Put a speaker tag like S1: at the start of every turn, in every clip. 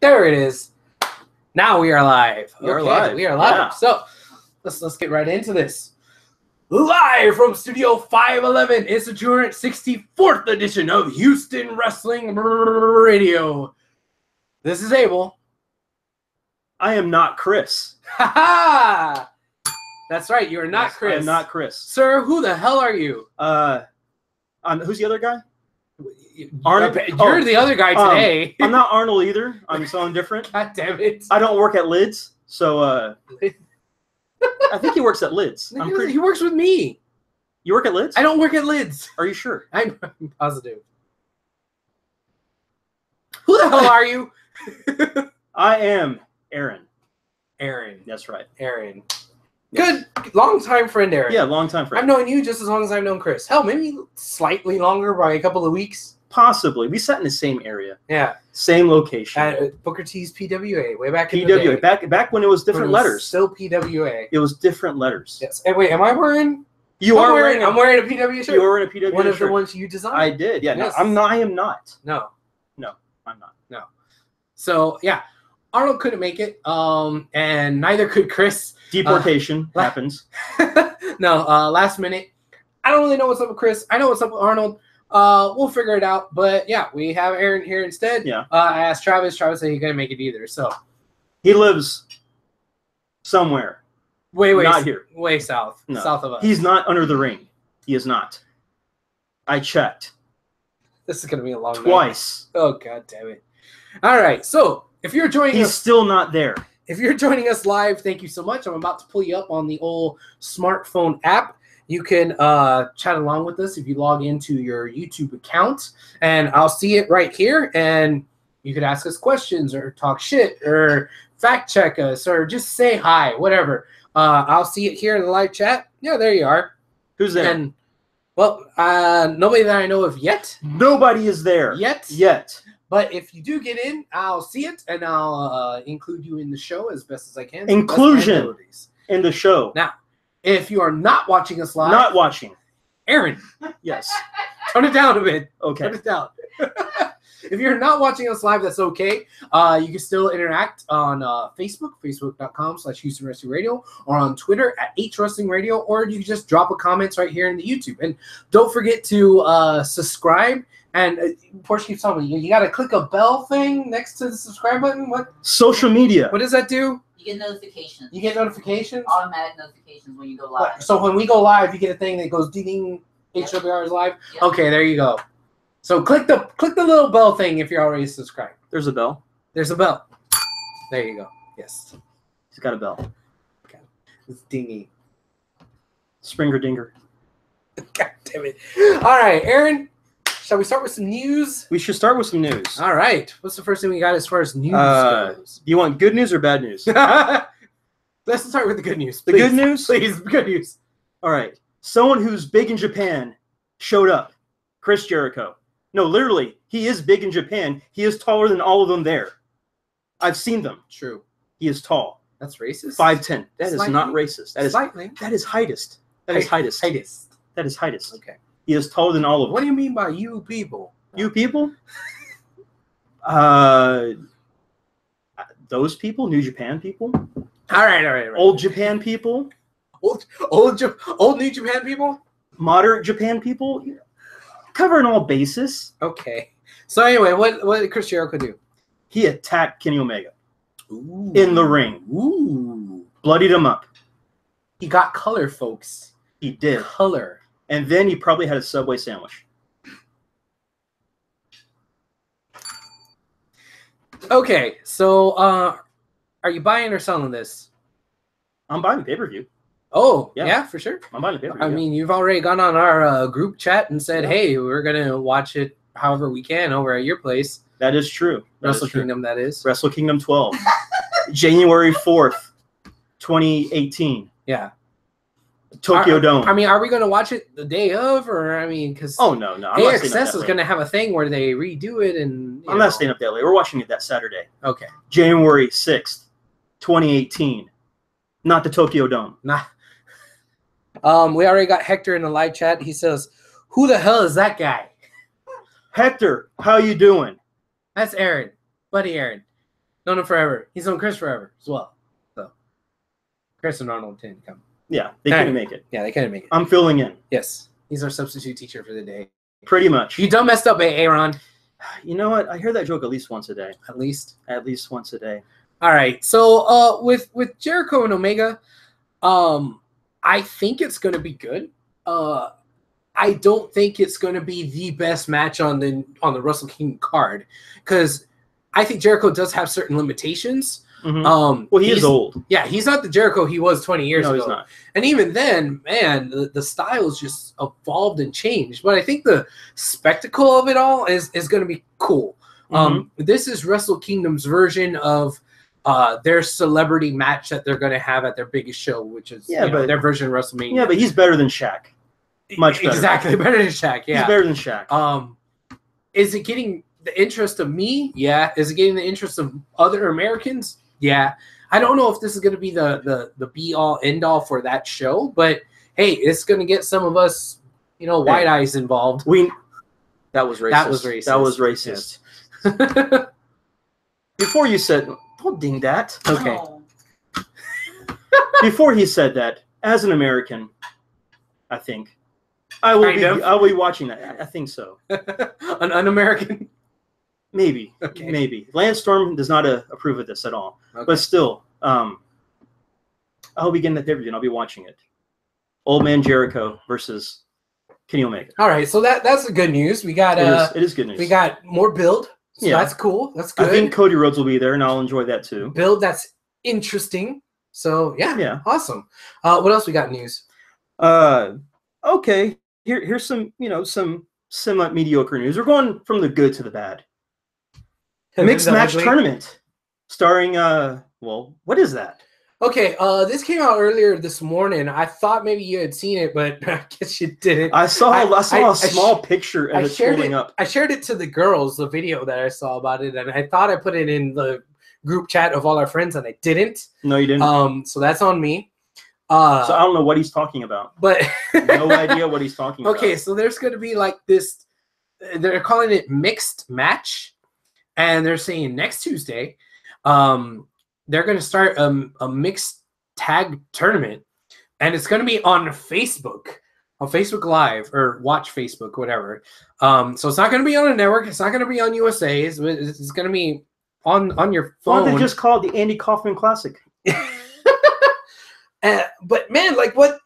S1: There it is. Now we are live.
S2: We are live.
S1: We are live.
S2: Yeah.
S1: So let's get right into this. Live from Studio 511, it's the 264th edition of Houston Wrestling Radio. This is Abel.
S2: I am not Chris.
S1: Ha ha! That's right, you are not Chris.
S2: I am not Chris.
S1: Sir, who the hell are you?
S2: Who's the other guy?
S1: Arnold. You're the other guy today.
S2: I'm not Arnold either. I'm someone different.
S1: God damn it.
S2: I don't work at Lids, so I think he works at Lids.
S1: He works with me.
S2: You work at Lids?
S1: I don't work at Lids.
S2: Are you sure?
S1: I'm positive. Who the hell are you?
S2: I am Aaron.
S1: Aaron.
S2: That's right.
S1: Aaron.
S2: Yes.
S1: Good. Long-time friend, Aaron.
S2: Yeah, long-time friend.
S1: I've known you just as long as I've known Chris. Hell, maybe slightly longer by a couple of weeks.
S2: Possibly. We sat in the same area.
S1: Yeah.
S2: Same location.
S1: At Booker T's PWA, way back in the day.
S2: Back when it was different letters.
S1: Still PWA.
S2: It was different letters.
S1: Yes. Hey, wait, am I wearing...
S2: I'm
S1: wearing a PW shirt.
S2: You are wearing a PW shirt.
S1: One of the ones you designed?
S2: I did, yeah.
S1: Yes.
S2: No, I am not.
S1: No.
S2: No, I'm not.
S1: No. So, yeah. Arnold couldn't make it, and neither could Chris.
S2: Deportation happens.
S1: No, last minute. I don't really know what's up with Chris. I know what's up with Arnold. We'll figure it out. But, yeah, we have Aaron here instead.
S2: Yeah.
S1: I asked Travis. Travis said he couldn't make it either. So
S2: he lives somewhere. Not here.
S1: Way south.
S2: No.
S1: South of us.
S2: He's not under the ring. He is not. I checked.
S1: This is going to be a long
S2: Twice.
S1: night. Oh, God damn it. All right. So if you're joining
S2: He's
S1: us.
S2: still not there.
S1: If you're joining us live, thank you so much. I'm about to pull you up on the old smartphone app. You can chat along with us if you log into your YouTube account, and I'll see it right here. And you could ask us questions or talk shit or fact check us or just say hi, whatever. I'll see it here in the live chat. Yeah, there you are.
S2: Who's there?
S1: And well, nobody that I know of yet.
S2: Nobody is there yet.
S1: But if you do get in, I'll see it, and I'll include you in the show as best as I can.
S2: Inclusion in the show.
S1: Now, if you are not watching us live.
S2: Not watching.
S1: Aaron.
S2: Yes.
S1: Tone it down a bit.
S2: Okay.
S1: Tone it down. If you're not watching us live, that's okay. You can still interact on Facebook, facebook.com/Houston Wrestling Radio, or on Twitter at HWrestling Radio, or you can just drop a comments right here in the YouTube. And don't forget to subscribe. And Porsche keeps telling me, you got to click a bell thing next to the subscribe button. What?
S2: Social media.
S1: What does that do?
S3: You get notifications.
S1: You get notifications?
S3: Automatic notifications when you go live.
S1: So when we go live, you get a thing that goes ding, HWR is live?
S3: Yep.
S1: Okay, there you go. So click the little bell thing if you're already subscribed.
S2: There's a bell.
S1: There's a bell. There you go. Yes.
S2: He's got a bell.
S1: Okay. It's dingy.
S2: Springer dinger.
S1: God damn it. All right, Aaron. Shall we start with some news?
S2: We should start with some news.
S1: All right. What's the first thing we got as far as news goes?
S2: Do you want good news or bad news?
S1: Let's start with the good news.
S2: The good news?
S1: Please, good news.
S2: All right. Someone who's big in Japan showed up. Chris Jericho. No, literally, he is big in Japan. He is taller than all of them there. I've seen them.
S1: True.
S2: He is tall.
S1: That's racist?
S2: 5'10". That is not racist. That is
S1: slightly.
S2: That is heightest. That is heightest.
S1: Heightest.
S2: That is heightest.
S1: Okay.
S2: He is taller than all of them.
S1: What do you mean by you people?
S2: You people? Those people? New Japan people?
S1: All right.
S2: Old Japan people?
S1: Old New Japan people?
S2: Moderate Japan people? Covering all bases.
S1: Okay. So anyway, what did Chris Jericho do?
S2: He attacked Kenny Omega.
S1: Ooh.
S2: In the ring.
S1: Ooh.
S2: Bloodied him up.
S1: He got color, folks.
S2: He did.
S1: Color.
S2: And then he probably had a Subway sandwich.
S1: Okay, so are you buying or selling this?
S2: I'm buying the pay-per-view.
S1: Oh, yeah, for sure.
S2: I'm buying the pay-per-view.
S1: I mean, you've already gone on our group chat and said, hey, we're going to watch it however we can over at your place.
S2: That is true.
S1: Wrestle Kingdom, that is.
S2: Wrestle Kingdom 12. January 4th, 2018.
S1: Yeah.
S2: Tokyo Dome.
S1: I mean, are we going to watch it the day of, or I mean, because
S2: no,
S1: AXS is going to have a thing where they redo it, and
S2: I'm not staying up that late. We're watching it that Saturday.
S1: Okay,
S2: January 6th, 2018. Not the Tokyo Dome.
S1: Nah. We already got Hector in the live chat. He says, "Who the hell is that guy?"
S2: Hector, how you doing?
S1: That's Aaron, buddy Aaron. Known him forever. He's known Chris forever as well. So Chris and Arnold didn't come.
S2: Yeah, they couldn't make it.
S1: Yeah, they couldn't make it.
S2: I'm filling in.
S1: Yes. He's our substitute teacher for the day.
S2: Pretty much.
S1: You done messed up, Aaron.
S2: You know what? I hear that joke at least once a day.
S1: At least
S2: once a day.
S1: All right. So with Jericho and Omega, I think it's going to be good. I don't think it's going to be the best match on the Wrestle Kingdom card because I think Jericho does have certain limitations.
S2: Mm-hmm. Well, he is old.
S1: Yeah, he's not the Jericho he was 20 years ago.
S2: No, he's not.
S1: And even then, man, the style's just evolved and changed. But I think the spectacle of it all is going to be cool. This is Wrestle Kingdom's version of their celebrity match that they're going to have at their biggest show, which is their version of WrestleMania.
S2: Yeah, but he's better than Shaq. Much better.
S1: Exactly, better than Shaq. Yeah,
S2: he's better than Shaq.
S1: Is it getting the interest of me? Yeah. Is it getting the interest of other Americans? Yeah. I don't know if this is going to be the be all end all for that show, but hey, it's going to get some of us, white eyes involved.
S2: That was racist.
S1: That was racist.
S2: Yes. Before you said, don't ding that.
S1: Okay.
S3: Oh.
S2: Before he said that, as an American, I think I will be watching that. I think so.
S1: An un-American?
S2: Maybe.
S1: Okay.
S2: Maybe. Lance Storm does not approve of this at all. Okay. But still, I'll be getting that pay-per-view and I'll be watching it. Old Man Jericho versus Kenny Omega.
S1: All right, so that's the good news. We got
S2: it is good news.
S1: We got more build. So that's cool. That's good.
S2: I think Cody Rhodes will be there, and I'll enjoy that too.
S1: Build that's interesting. So yeah, awesome. What else we got news?
S2: Okay. Here's some some somewhat mediocre news. We're going from the good to the bad. Mixed match tournament starring what is that?
S1: Okay, this came out earlier this morning. I thought maybe you had seen it, but I guess you didn't.
S2: I saw a small picture of it scrolling up.
S1: I shared it to the girls, the video that I saw about it, and I thought I put it in the group chat of all our friends, and I didn't.
S2: No, you didn't.
S1: So that's on me.
S2: So I don't know what he's talking about.
S1: But
S2: no idea what he's talking about.
S1: Okay, so there's going to be like this. They're calling it mixed match. And they're saying next Tuesday, they're going to start a mixed tag tournament, and it's going to be on Facebook Live or Watch Facebook, whatever. So it's not going to be on a network. It's not going to be on USA. It's going to be on your phone.
S2: Why don't they just call it the Andy Kaufman Classic?
S1: But man, like what?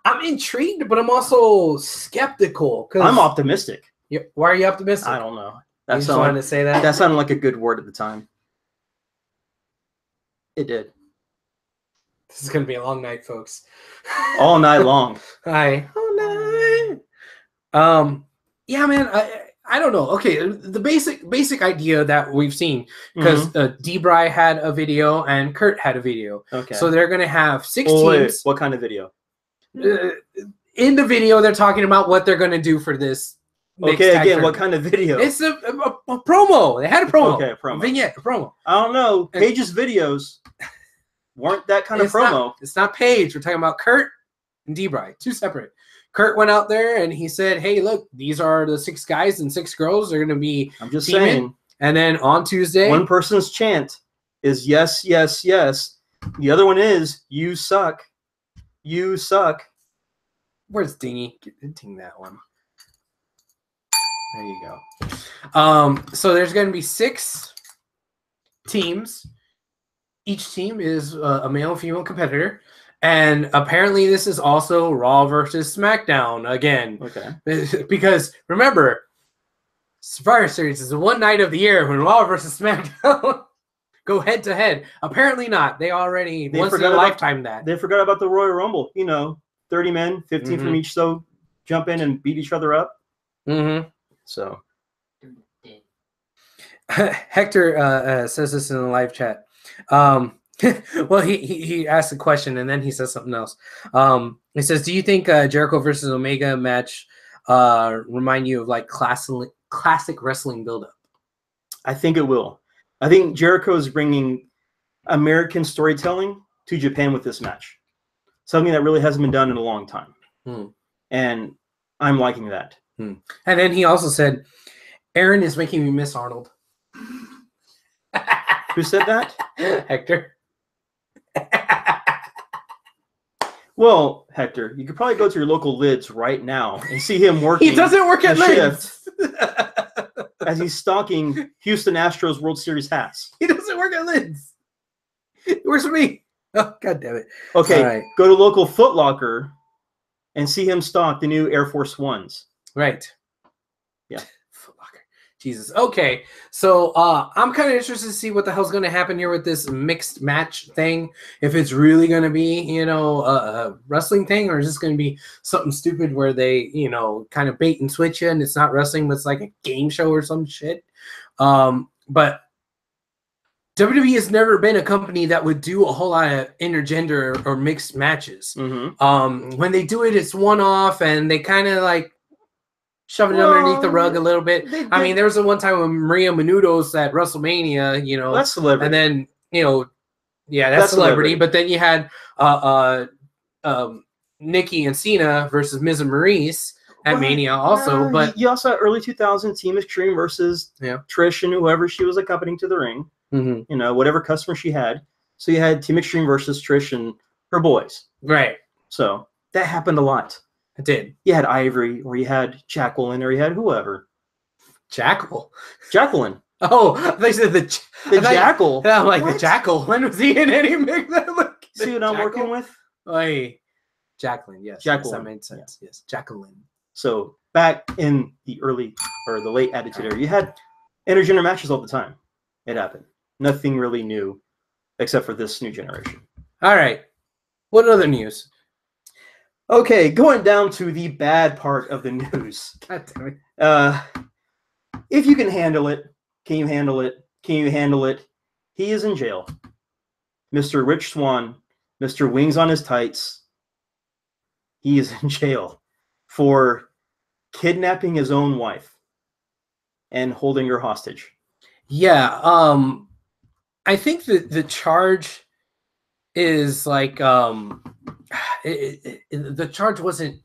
S1: I'm intrigued, but I'm also skeptical.
S2: I'm optimistic.
S1: Why are you optimistic?
S2: I don't know.
S1: That sounded to say that.
S2: That sounded like a good word at the time. It did.
S1: This is gonna be a long night, folks.
S2: All night long.
S1: Hi. All night. Yeah, man. I don't know. Okay, the basic idea that we've seen, because D-Bry had a video and Kurt had a video. Okay. So they're gonna have 6 teams.
S2: Wait, what kind of video?
S1: In the video, they're talking about what they're gonna do for this.
S2: Okay, again, what kind of video?
S1: It's a promo. They had a promo.
S2: Okay, a promo.
S1: A vignette, a promo.
S2: I don't know. Paige's videos weren't that kind of promo.
S1: It's not Paige. We're talking about Kurt and D-Bry. 2 separate. Kurt went out there and he said, hey, look, these are the 6 guys and 6 girls. They're going to be
S2: I'm just saying.
S1: And then on Tuesday.
S2: One person's chant is yes, yes, yes. The other one is you suck. You suck.
S1: Where's Dingy? Ding that one. There you go. So there's going to be 6 teams. Each team is a male and female competitor. And apparently this is also Raw versus SmackDown again.
S2: Okay.
S1: Because remember, Survivor Series is the one night of the year when Raw versus SmackDown go head to head. Apparently not. They once in a lifetime that.
S2: They forgot about the Royal Rumble. 30 men, 15 from each, so jump in and beat each other up.
S1: Mm-hmm.
S2: So,
S1: Hector says this in the live chat. Well, he asked a question and then he says something else. He says, "Do you think Jericho versus Omega match remind you of like classic wrestling buildup?"
S2: I think it will. I think Jericho is bringing American storytelling to Japan with this match, something that really hasn't been done in a long time, and I'm liking that.
S1: And then he also said, Aaron is making me miss Arnold.
S2: Who said that?
S1: Hector.
S2: Well, Hector, you could probably go to your local Lids right now and see him working.
S1: He doesn't work at Lids.
S2: As he's stocking Houston Astros World Series hats.
S1: He doesn't work at Lids. He works for me. Oh, God damn it.
S2: Okay,
S1: right.
S2: Go to local Foot Locker and see him stock the new Air Force Ones.
S1: Right.
S2: Yeah.
S1: Foot Locker. Jesus. Okay. So I'm kind of interested to see what the hell's going to happen here with this mixed match thing. If it's really going to be, a wrestling thing, or is this going to be something stupid where they, kind of bait and switch you and it's not wrestling, but it's like a game show or some shit. But WWE has never been a company that would do a whole lot of intergender or mixed matches.
S2: Mm-hmm.
S1: When they do it, it's one-off, and they kind of like shove it underneath the rug a little bit. I mean, there was the one time when Maria Menounos at WrestleMania,
S2: that's celebrity.
S1: And then, that's celebrity. But then you had Nikki and Cena versus Miz and Maurice at Mania also. But
S2: you also had early 2000 Team Extreme versus Trish and whoever she was accompanying to the ring.
S1: Mm-hmm.
S2: Whatever customer she had. So you had Team Extreme versus Trish and her boys.
S1: Right.
S2: So that happened a lot.
S1: It did.
S2: You had Ivory, or you had Jacqueline, or you had whoever. Jacqueline.
S1: Oh, they said the
S2: Jackal.
S1: I'm like, what? The Jackal. When was he in any mix?
S2: See what I'm working with?
S1: Hey, Jacqueline, yes.
S2: Jacqueline.
S1: Yes, that made sense. Yes, Jacqueline.
S2: So back in the early or the late Attitude Era, you had intergender matches all the time. It happened. Nothing really new, except for this new generation.
S1: All right. What other news?
S2: Okay, going down to the bad part of the news.
S1: God damn it.
S2: If you can handle it, can you handle it? Can you handle it? He is in jail. Mr. Rich Swann, Mr. Wings on his tights. He is in jail for kidnapping his own wife and holding her hostage.
S1: Yeah, I think that the charge is like the charge wasn't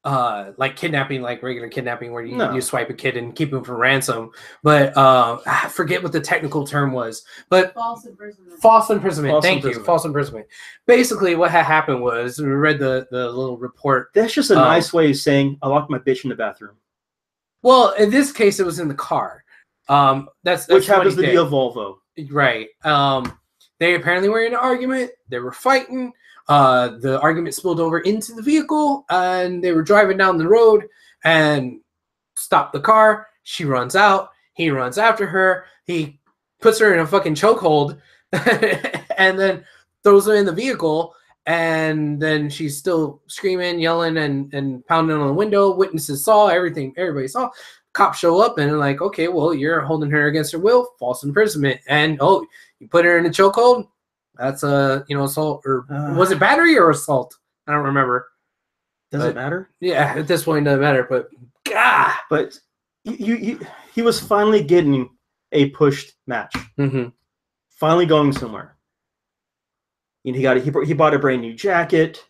S1: like kidnapping, like regular kidnapping where you swipe a kid and keep him for ransom, but I forget what the technical term was, but false imprisonment. Thank you. False imprisonment. Basically what had happened was, we read the little report.
S2: That's just a nice way of saying I locked my bitch in the bathroom.
S1: Well, in this case it was in the car. That's
S2: which happens to be a Volvo.
S1: Right. They apparently were in an argument. They were fighting. The argument spilled over into the vehicle, and they were driving down the road and stopped the car. She runs out. He runs after her. He puts her in a fucking chokehold and then throws her in the vehicle. And then she's still screaming, yelling, and pounding on the window. Witnesses saw everything. Everybody saw. Cops show up and like, okay, well, you're holding her against her will, false imprisonment, and you put her in a chokehold. That's assault, or was it battery or assault? I don't remember.
S2: Does it matter?
S1: Yeah, at this point, it doesn't matter. But
S2: but he was finally getting a pushed match.
S1: Mm-hmm.
S2: Finally going somewhere. He bought a brand new jacket.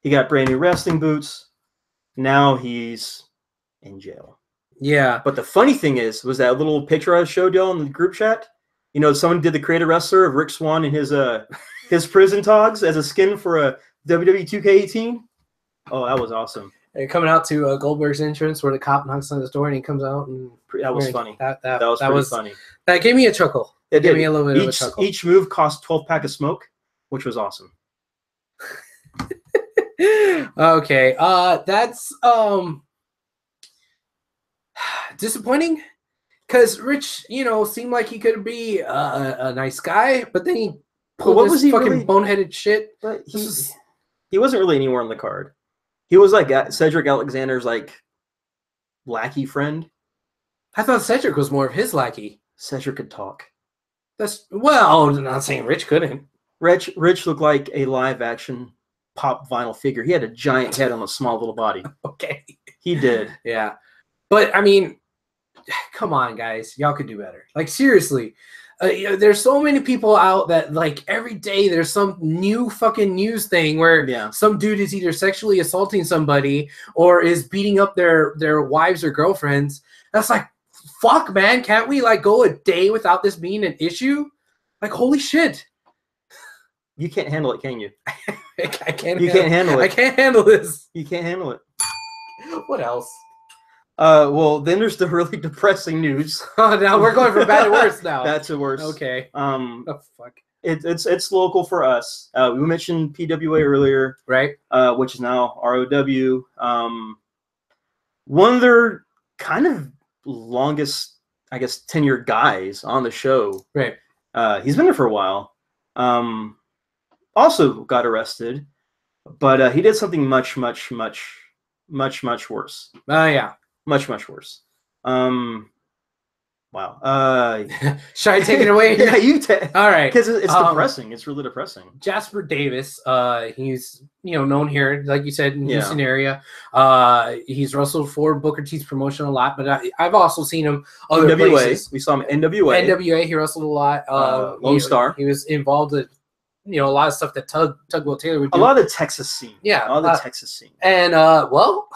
S2: He got brand new wrestling boots. Now he's in jail.
S1: Yeah.
S2: But the funny thing was that little picture I showed y'all in the group chat. Someone did the creative wrestler of Rick Swann in his prison togs as a skin for a WWE 2K18. Oh, that was awesome.
S1: And coming out to Goldberg's entrance where the cop knocks on his door and he comes out. And
S2: that was funny.
S1: That
S2: was funny.
S1: That gave me a chuckle.
S2: It
S1: gave me a little bit of a chuckle.
S2: Each move cost 12 pack of smoke, which was awesome.
S1: Okay. That's disappointing. Because Rich, seemed like he could be a nice guy, but then he pulled this fucking boneheaded shit.
S2: But he wasn't really anywhere on the card. He was like Cedric Alexander's like lackey friend.
S1: I thought Cedric was more of his lackey.
S2: Cedric could talk.
S1: I'm not saying Rich couldn't.
S2: Rich looked like a live action pop vinyl figure. He had a giant head on a small little body.
S1: Okay.
S2: He did.
S1: Yeah. But I mean, come on, guys. Y'all could do better. Like, seriously. There's so many people out that, like, every day there's some new fucking news thing where some dude is either sexually assaulting somebody or is beating up their wives or girlfriends. That's like fuck, man, can't we like go a day without this being an issue? Like, holy shit.
S2: You can't handle it, can you?
S1: I can't.
S2: You can't handle it.
S1: I can't handle this.
S2: You can't handle it.
S1: What else?
S2: Well, then there's the really depressing news.
S1: Oh, now we're going from bad to worse now.
S2: Bad to worse.
S1: Okay. Oh, fuck.
S2: It's local for us. We mentioned PWA earlier,
S1: right?
S2: Which is now ROW. One of their kind of longest, I guess, tenured guys on the show.
S1: Right.
S2: He's been there for a while. Also got arrested, but he did something much worse.
S1: Oh yeah.
S2: Much worse. Wow.
S1: Should I take it away?
S2: Yeah, you take.
S1: All right.
S2: Because it's depressing. It's really depressing.
S1: Jasper Davis. He's known here, like you said, in Houston area. He's wrestled for Booker T's promotion a lot, but I've also seen him other places.
S2: We saw him NWA.
S1: NWA. He wrestled a lot.
S2: Lone Star.
S1: He was involved with a lot of stuff that Tugwell Taylor would do.
S2: A lot of the Texas scene.
S1: Yeah.
S2: A lot of the Texas scene.
S1: And well,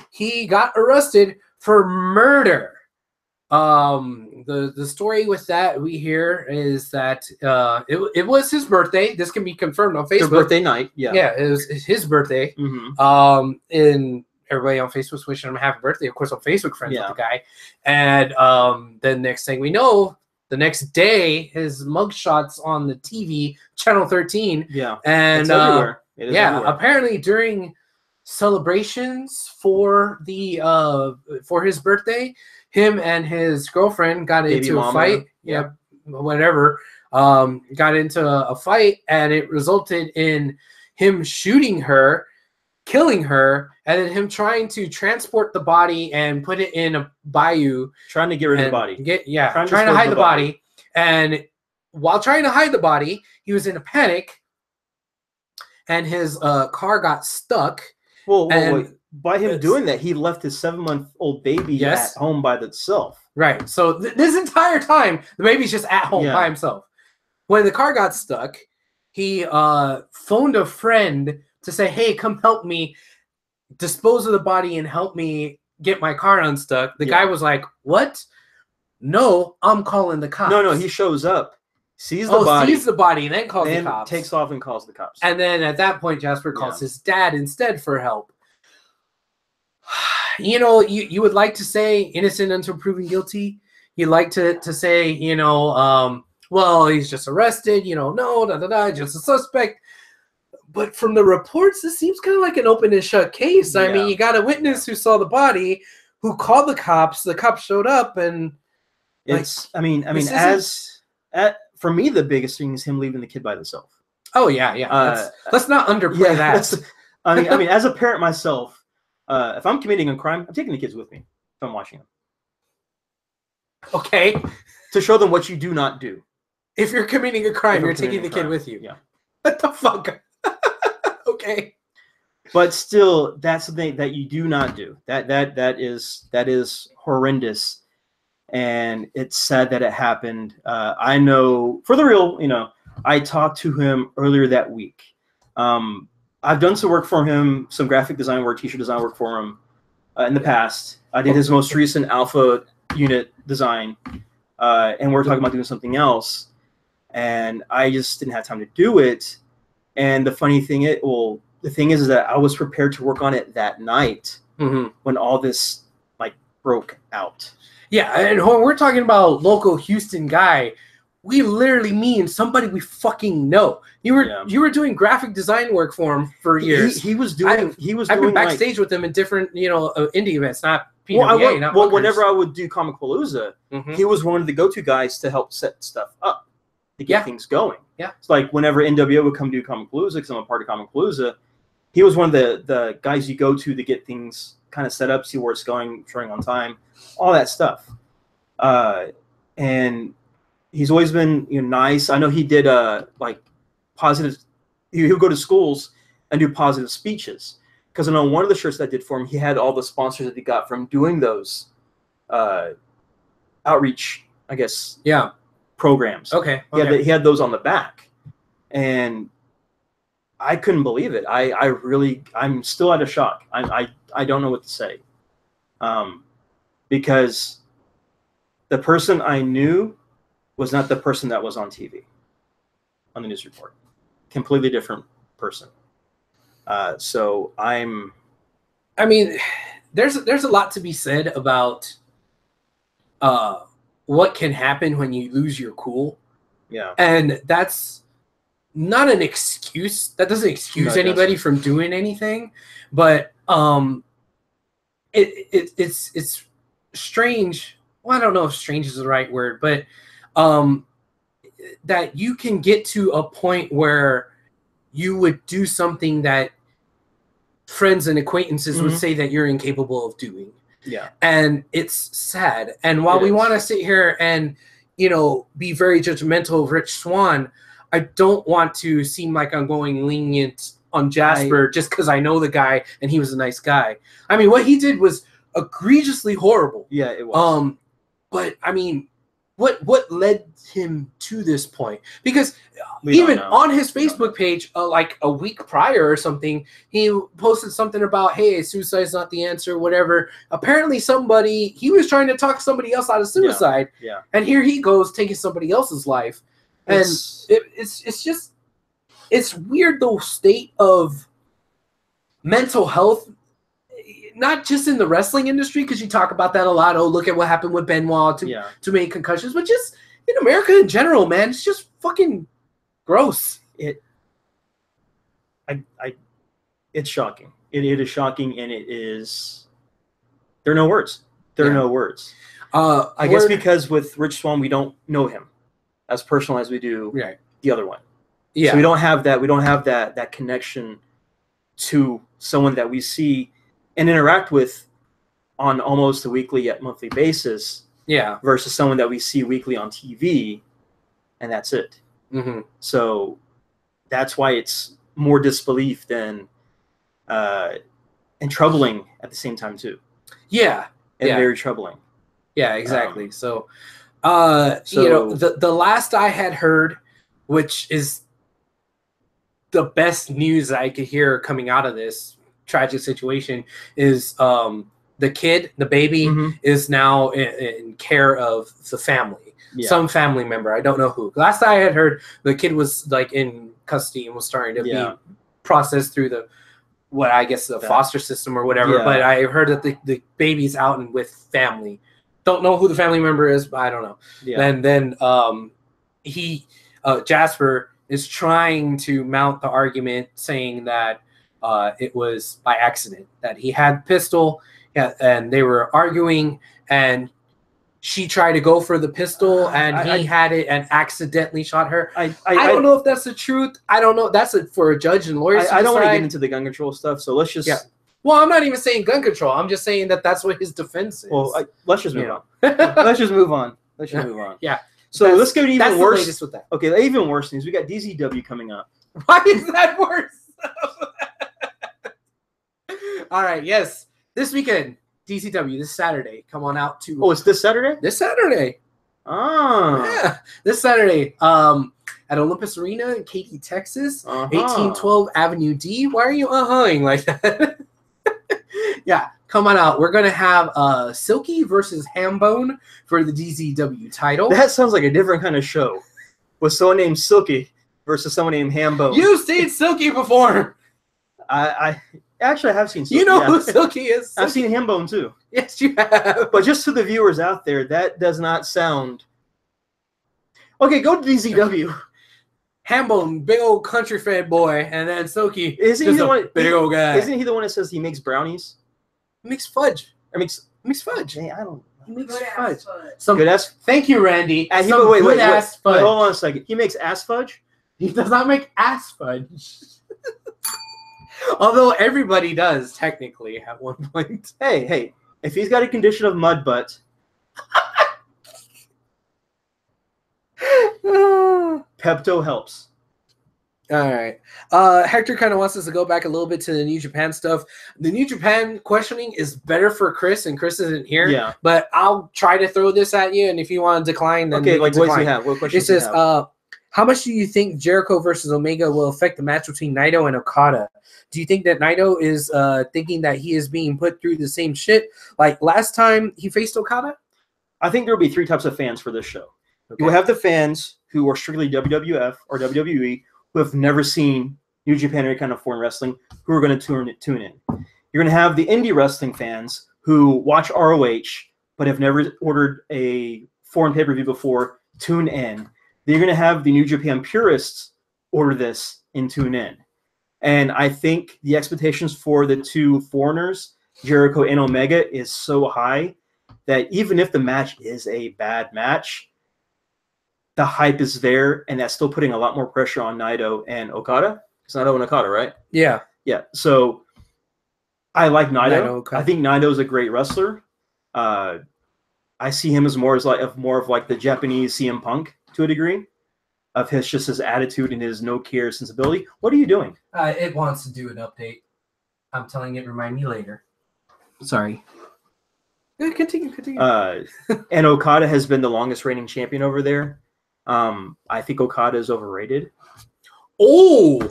S1: he got arrested for murder. The story with that we hear is that it was his birthday. This can be confirmed on Facebook.
S2: Their birthday night, yeah.
S1: Yeah, it was his birthday.
S2: Mm-hmm.
S1: And everybody on Facebook's wishing him a happy birthday. Of course, I'm Facebook friends with the guy. And the next thing we know, the next day, his mugshot's on the TV, Channel 13.
S2: Yeah,
S1: and
S2: it's everywhere. It is everywhere.
S1: Apparently during celebrations for his birthday, him and his girlfriend got into a fight. Yeah, whatever. Got into a fight, and it resulted in him shooting her, killing her, and then him trying to transport the body and put it in a bayou.
S2: Trying to get rid of the body.
S1: Trying to hide the body. And while trying to hide the body, he was in a panic, and his car got stuck.
S2: Well, wait. By him doing that, he left his 7-month-old baby at home by itself.
S1: Right. So this entire time, the baby's just at home by himself. When the car got stuck, he phoned a friend to say, hey, come help me dispose of the body and help me get my car unstuck. The guy was like, what? No, I'm calling the cops.
S2: No, he shows up, sees the
S1: body, and then calls the cops.
S2: Takes off and calls the cops.
S1: And then at that point, Jasper calls his dad instead for help. You would like to say innocent until proven guilty. You'd like to say, well, he's just arrested, just a suspect. But from the reports, this seems kind of like an open and shut case. I mean, you got a witness who saw the body, who called the cops showed up, and
S2: it's, for me, the biggest thing is him leaving the kid by himself.
S1: Oh yeah. Let's not underplay that.
S2: I mean, as a parent myself, if I'm committing a crime, I'm taking the kids with me if I'm watching them.
S1: Okay.
S2: To show them what you do not do.
S1: If you're committing a crime, you're taking the kid with you.
S2: Yeah.
S1: What the fuck? Okay.
S2: But still, that's something that you do not do. That is horrendous, and it's sad that it happened. I know for the real. I talked to him earlier that week. I've done some work for him, some graphic design work, t-shirt design work for him in the past. I did his most recent alpha unit design, and we're talking about doing something else. And I just didn't have time to do it. And the funny thing is that I was prepared to work on it that night when all this broke out.
S1: Yeah, and when we're talking about local Houston guy, we literally mean somebody we fucking know. You were doing graphic design work for him for years. I've been backstage with him in different indie events, not PWA.
S2: Whenever I would do Comicpalooza, he was one of the go-to guys to help set stuff up to get things going. Yeah, it's like whenever NWO would come do Comicpalooza, because I'm a part of Comicpalooza, he was one of the guys you go to get things kind of set up, see where it's going, showing on time, all that stuff. And he's always been nice. I know he did positive. He would go to schools and do positive speeches, because I know one of the shirts that I did for him, he had all the sponsors that he got from doing those outreach, I guess. Yeah. Programs.
S1: Okay.
S2: He had those on the back, and I couldn't believe it. I'm still out of shock. I don't know what to say, because the person I knew was not the person that was on TV, on the news report. Completely different person. So I mean,
S1: there's a lot to be said about what can happen when you lose your cool.
S2: Yeah.
S1: And that's not an excuse. That doesn't excuse anybody from doing anything, but it's strange. Well, I don't know if strange is the right word, but that you can get to a point where you would do something that friends and acquaintances would say that you're incapable of doing.
S2: Yeah.
S1: And it's sad. And while we want to sit here and, you know, be very judgmental of Rich Swann, I don't want to seem like I'm going lenient on Jasper just because I know the guy and he was a nice guy. I mean, what he did was egregiously horrible.
S2: Yeah, it was.
S1: But I mean, what led him to this point? Because even on his Facebook page, like a week prior or something, he posted something about, hey, suicide's not the answer, whatever. Apparently he was trying to talk somebody else out of suicide.
S2: Yeah.
S1: And here he goes taking somebody else's life. And it's weird, the state of mental health, not just in the wrestling industry, because you talk about that a lot. Oh, look at what happened with Benoit, too many concussions, but just in America in general, man, it's just fucking gross.
S2: It's shocking. It is shocking, and it is. There are no words. There are no words. I guess because with Rich Swann, we don't know him as personal as we do the other one. Yeah. So we don't have that. We don't have that connection to someone that we see and interact with on almost a weekly yet monthly basis. Yeah. Versus someone that we see weekly on TV, and that's it. Mm-hmm. So that's why it's more disbelief than and troubling at the same time too.
S1: Yeah.
S2: And very troubling.
S1: Yeah, exactly. So you know, the last I had heard, which is the best news I could hear coming out of this tragic situation, is the kid, the baby, is now in care of the family. Yeah. Some family member. I don't know who. Last I had heard, the kid was like in custody and was starting to be processed through the foster system or whatever. Yeah. But I heard that the baby's out and with family. Don't know who the family member is, but I don't know. Yeah. And then Jasper is trying to mount the argument saying that it was by accident, that he had pistol and they were arguing and she tried to go for the pistol and he had it and accidentally shot her. I don't know if that's the truth. I don't know. That's for a judge and lawyers.
S2: I don't want to get into the gun control stuff, so let's just...
S1: Yeah. Well, I'm not even saying gun control. I'm just saying that that's what his defense is.
S2: Well, let's just move on. Let's just move on. Yeah. So let's get even worse. With that. Okay, even worse news. We got DZW coming up.
S1: Why is that worse? All right. Yes. This weekend, DZW, this Saturday. Come on out to...
S2: Oh, it's this Saturday?
S1: This Saturday. Oh. Yeah. This Saturday. At Olympus Arena in Katy, Texas. 1812 Avenue D. Why are you uh-huhing like that? Yeah, come on out. We're going to have Silky versus Hambone for the DZW title.
S2: That sounds like a different kind of show. With someone named Silky versus someone named Hambone.
S1: You've seen Silky before.
S2: I actually have seen Silky.
S1: You know who Silky is.
S2: I've seen Hambone too.
S1: Yes, you have.
S2: But just to the viewers out there, that does not sound... Okay, go to DZW.
S1: Hambone, big old country fan boy, and then Silky,
S2: isn't he the one?
S1: Big old guy.
S2: Isn't he the one that says he makes brownies?
S1: He makes fudge.
S2: Or makes
S1: fudge.
S2: Hey, I don't.
S1: He makes fudge.
S2: Good ass.
S1: Thank you, Randy.
S2: Wait, hold on a second. He makes ass fudge.
S1: He does not make ass fudge. Although everybody does technically at one point.
S2: Hey, if he's got a condition of mud butt. Pepto helps.
S1: All right. Hector kind of wants us to go back a little bit to the New Japan stuff. The New Japan questioning is better for Chris, and Chris isn't here. Yeah. But I'll try to throw this at you, and if you want to decline, then
S2: okay. Like, what do you have? What questions?
S1: It says, how much do you think Jericho versus Omega will affect the match between Naito and Okada? Do you think that Naito is thinking that he is being put through the same shit like last time he faced Okada?
S2: I think there will be three types of fans for this show.
S1: Okay.
S2: You will have the fans who are strictly WWF or WWE who have never seen New Japan or any kind of foreign wrestling who are going to tune in. You're going to have the indie wrestling fans who watch ROH but have never ordered a foreign pay-per-view before, tune in. Then you're going to have the New Japan purists order this and tune in. And I think the expectations for the two foreigners, Jericho and Omega, is so high that even if the match is a bad match, the hype is there, and that's still putting a lot more pressure on Naito and Okada. It's Naito and Okada, right?
S1: Yeah.
S2: Yeah. So I like Naito.
S1: Okada.
S2: I think Naito is a great wrestler. I see him as more of like the Japanese CM Punk to a degree, of his attitude and his no care sensibility. What are you doing?
S1: It wants to do an update. I'm telling it. Remind me later. Sorry. Continue.
S2: And Okada has been the longest reigning champion over there. I think Okada is overrated.
S1: Oh,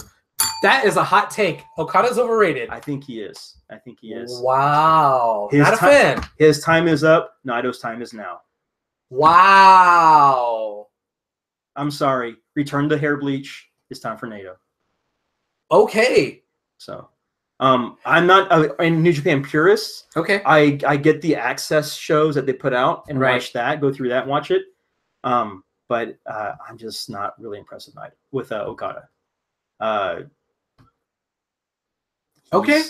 S1: that is a hot take. Okada's overrated.
S2: I think he is.
S1: Wow.
S2: Not
S1: a fan.
S2: His time is up. Naito's time is now.
S1: Wow.
S2: I'm sorry. Return to hair bleach. It's time for Naito.
S1: Okay.
S2: So, I'm not a New Japan purist.
S1: Okay.
S2: I get the access shows that they put out and
S1: Right.
S2: watch that, go through that and watch it. But I'm just not really impressed with Okada.
S1: Okay.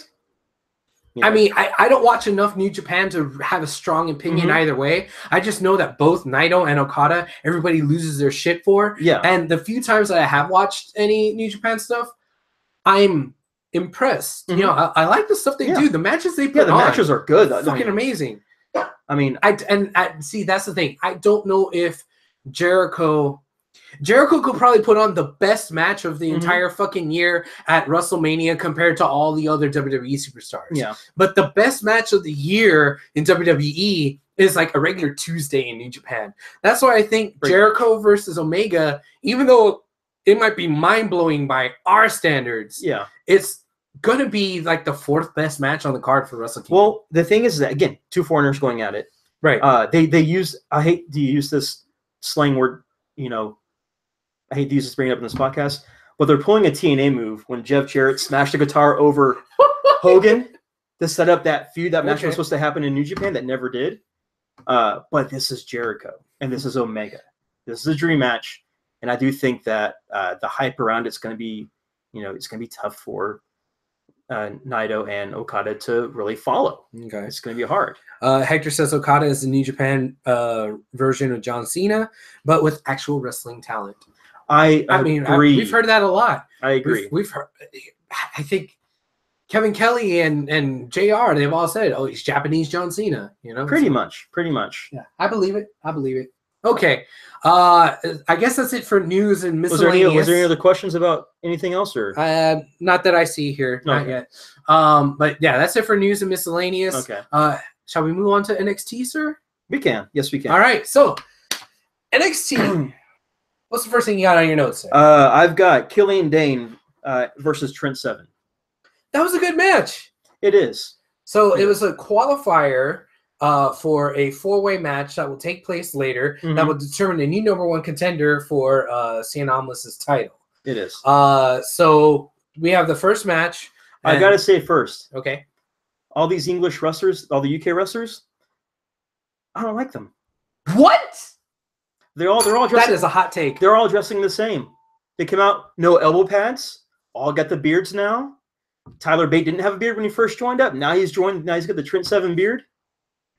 S2: You know,
S1: I mean, I don't watch enough New Japan to have a strong opinion either way. I just know that both Naito and Okada, everybody loses their shit for.
S2: Yeah.
S1: And the few times that I have watched any New Japan stuff, I'm impressed. You know, I like the stuff they do. The matches they put
S2: the
S1: on,
S2: matches are good.
S1: fucking amazing.
S2: I mean,
S1: see, that's the thing. I don't know if Jericho could probably put on the best match of the entire fucking year at WrestleMania compared to all the other WWE superstars.
S2: Yeah.
S1: But the best match of the year in WWE is like a regular Tuesday in New Japan. That's why I think Jericho versus Omega, even though it might be mind-blowing by our standards, it's going to be like the fourth best match on the card for Wrestle Kingdom.
S2: Well, the thing is that, again, two foreigners going at it.
S1: Right.
S2: They use, I hate to use this slang word, you know, I hate to use this, bring it up in this podcast, but they're pulling a TNA move when Jeff Jarrett smashed the guitar over Hogan to set up that feud. That match was supposed to happen in New Japan that never did. But this is Jericho and this is Omega. This is a dream match, and I do think that the hype around it's going to be, you know, it's going to be tough for Naito and Okada to really follow.
S1: Okay,
S2: it's going to be hard.
S1: Hector says Okada is the New Japan version of John Cena, but with actual wrestling talent. I mean,
S2: agree.
S1: We've heard that a lot.
S2: I agree.
S1: We've heard. I think Kevin Kelly and JR, they've all said, "Oh, he's Japanese John Cena." You know,
S2: pretty much.
S1: Yeah, I believe it. Okay, I guess that's it for news and miscellaneous.
S2: Was there any other questions about anything else, or
S1: not that I see here, not yet. But yeah, that's it for news and miscellaneous.
S2: Okay.
S1: Shall we move on to NXT, sir?
S2: We can. Yes, we can.
S1: All right. So NXT. What's the first thing you got on your notes, sir?
S2: I've got Killian Dane versus Trent Seven.
S1: That was a good match.
S2: It is.
S1: So it was a qualifier for a four-way match that will take place later that will determine a new number one contender for Cien Almas's title.
S2: It is.
S1: So we have the first match.
S2: I got to say first.
S1: Okay.
S2: All these English wrestlers, all the UK wrestlers, I don't like them.
S1: What?
S2: They're all dressing.
S1: That is a hot take.
S2: They're all dressing the same. They come out, no elbow pads. All got the beards now. Tyler Bate didn't have a beard when he first joined up. Now he's joined. Now he's got the Trent Seven beard.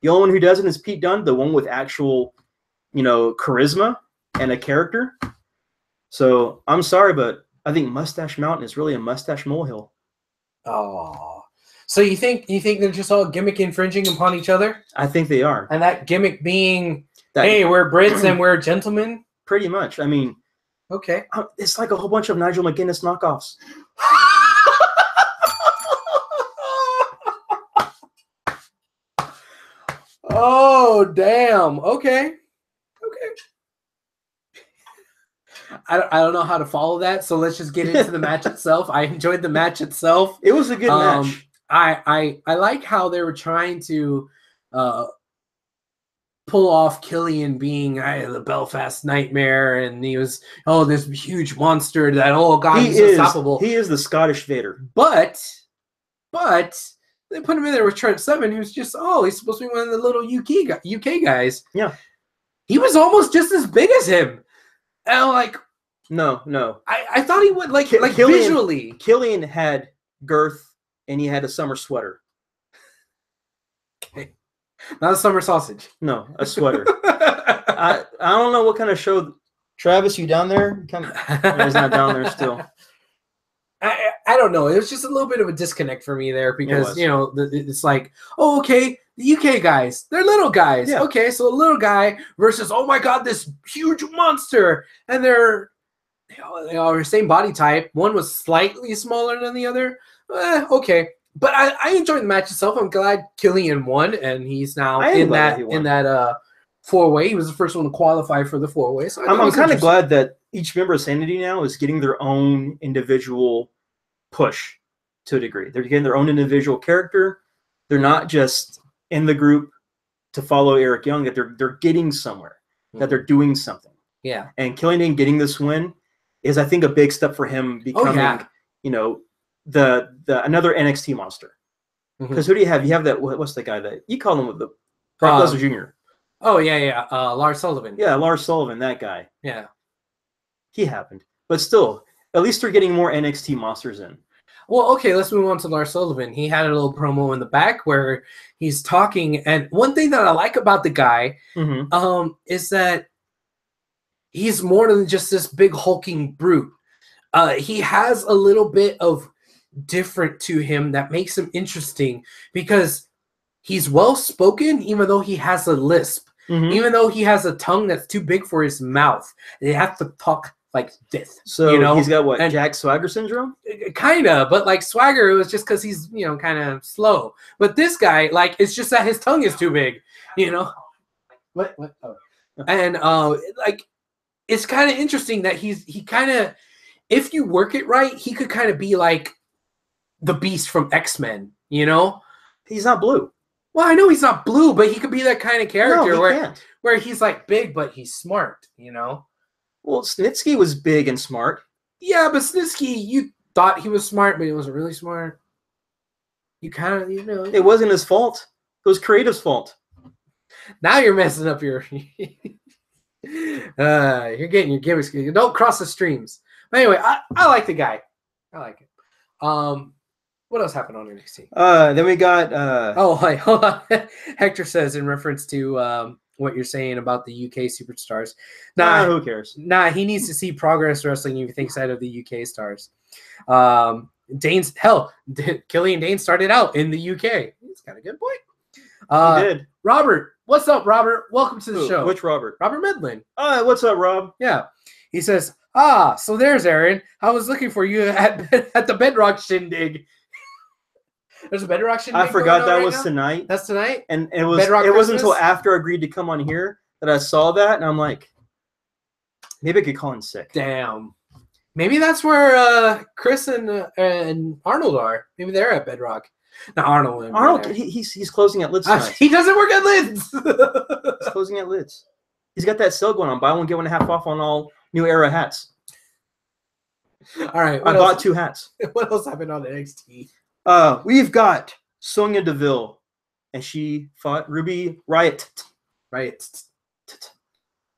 S2: The only one who doesn't is Pete Dunne, the one with actual, you know, charisma and a character. So I'm sorry, but I think Mustache Mountain is really a mustache molehill.
S1: Oh, so you think they're just all gimmick infringing upon each other?
S2: I think they are.
S1: And that gimmick being, hey, we're Brits and we're gentlemen?
S2: Pretty much. I mean,
S1: okay.
S2: It's like a whole bunch of Nigel McGuinness knockoffs.
S1: Oh, damn. Okay. I don't know how to follow that, so let's just get into the match itself. I enjoyed the match itself.
S2: It was a good match.
S1: I like how they were trying to pull off Killian being the Belfast Nightmare, and he was this huge monster that he's unstoppable.
S2: He is the Scottish Vader.
S1: But they put him in there with Trent Seven, who's just he's supposed to be one of the little UK guys.
S2: Yeah,
S1: he was almost just as big as him. And I'm like,
S2: no.
S1: I thought he would like Killian, visually.
S2: Killian had girth, and he had a summer sweater.
S1: Okay, not a summer sausage.
S2: No, a sweater. I don't know what kind of show. Travis, you down there? He's not down there still.
S1: I don't know. It was just a little bit of a disconnect for me there because, it's like, okay, the UK guys, they're little guys. Yeah. Okay, so a little guy versus, oh my God, this huge monster. And they are the same body type. One was slightly smaller than the other. Okay. But I enjoyed the match itself. I'm glad Killian won, and he's now in that four-way. He was the first one to qualify for the four-way. So
S2: I'm kind of glad that each member of Sanity now is getting their own individual push to a degree. They're getting their own individual character. They're not just in the group to follow Eric Young, that they're getting somewhere, that they're doing something.
S1: Yeah.
S2: And Killian getting this win is, I think, a big step for him becoming, the another NXT monster. Because who do you have? You have that, what's the guy that you call him with the Brock Lesnar Jr.?
S1: Oh, yeah. Lars Sullivan.
S2: Yeah, Lars Sullivan, that guy.
S1: Yeah.
S2: He happened. But still, at least they're getting more NXT monsters in.
S1: Well, okay, let's move on to Lars Sullivan. He had a little promo in the back where he's talking. And one thing that I like about the guy is that he's more than just this big hulking brute. He has a little bit of different to him that makes him interesting because he's well-spoken even though he has a lisp. Even though he has a tongue that's too big for his mouth. They have to talk like this.
S2: So he's got what, Jack Swagger syndrome?
S1: Kind of, but like Swagger, it was just because he's, kind of slow. But this guy, like, it's just that his tongue is too big, What? Oh. And, like, it's kind of interesting that he kind of, if you work it right, he could kind of be like the Beast from X-Men,
S2: He's not blue.
S1: Well, I know he's not blue, but he could be that kind of character
S2: no,
S1: where he's like big, but he's smart,
S2: Well, Snitsky was big and smart.
S1: Yeah, but Snitsky, you thought he was smart, but he wasn't really smart. You kind of,
S2: It wasn't his fault. It was Creative's fault.
S1: Now you're messing up your... you're getting your gimmicks. Don't cross the streams. But anyway, I like the guy. I like it. What else happened on NXT?
S2: Then we got...
S1: wait, hold on. Hector says, in reference to what you're saying about the UK superstars.
S2: Nah, who cares?
S1: Nah, he needs to see Progress Wrestling if he thinks out of the UK stars. Killian Dane started out in the UK. He's got a good point.
S2: He did.
S1: Robert, what's up, Robert? Welcome to the show.
S2: Which Robert?
S1: Robert Medlin.
S2: What's up, Rob?
S1: Yeah. He says, so there's Aaron. I was looking for you at the Bedrock Shindig. There's a Bedrock Shindig.
S2: I forgot that was tonight.
S1: That's tonight?
S2: And it wasn't until after I agreed to come on here that I saw that, and I'm like, maybe I could call in sick.
S1: Damn. Maybe that's where Chris and Arnold are. Maybe they're at Bedrock. No, Arnold,
S2: he's closing at Lids tonight.
S1: He doesn't work at Lids.
S2: He's closing at Lids. He's got that sale going on. Buy one, get 1.5 off on all New Era hats.
S1: All right.
S2: I bought 2 hats.
S1: What else happened on NXT?
S2: We've got Sonya Deville, and she fought Ruby Riott.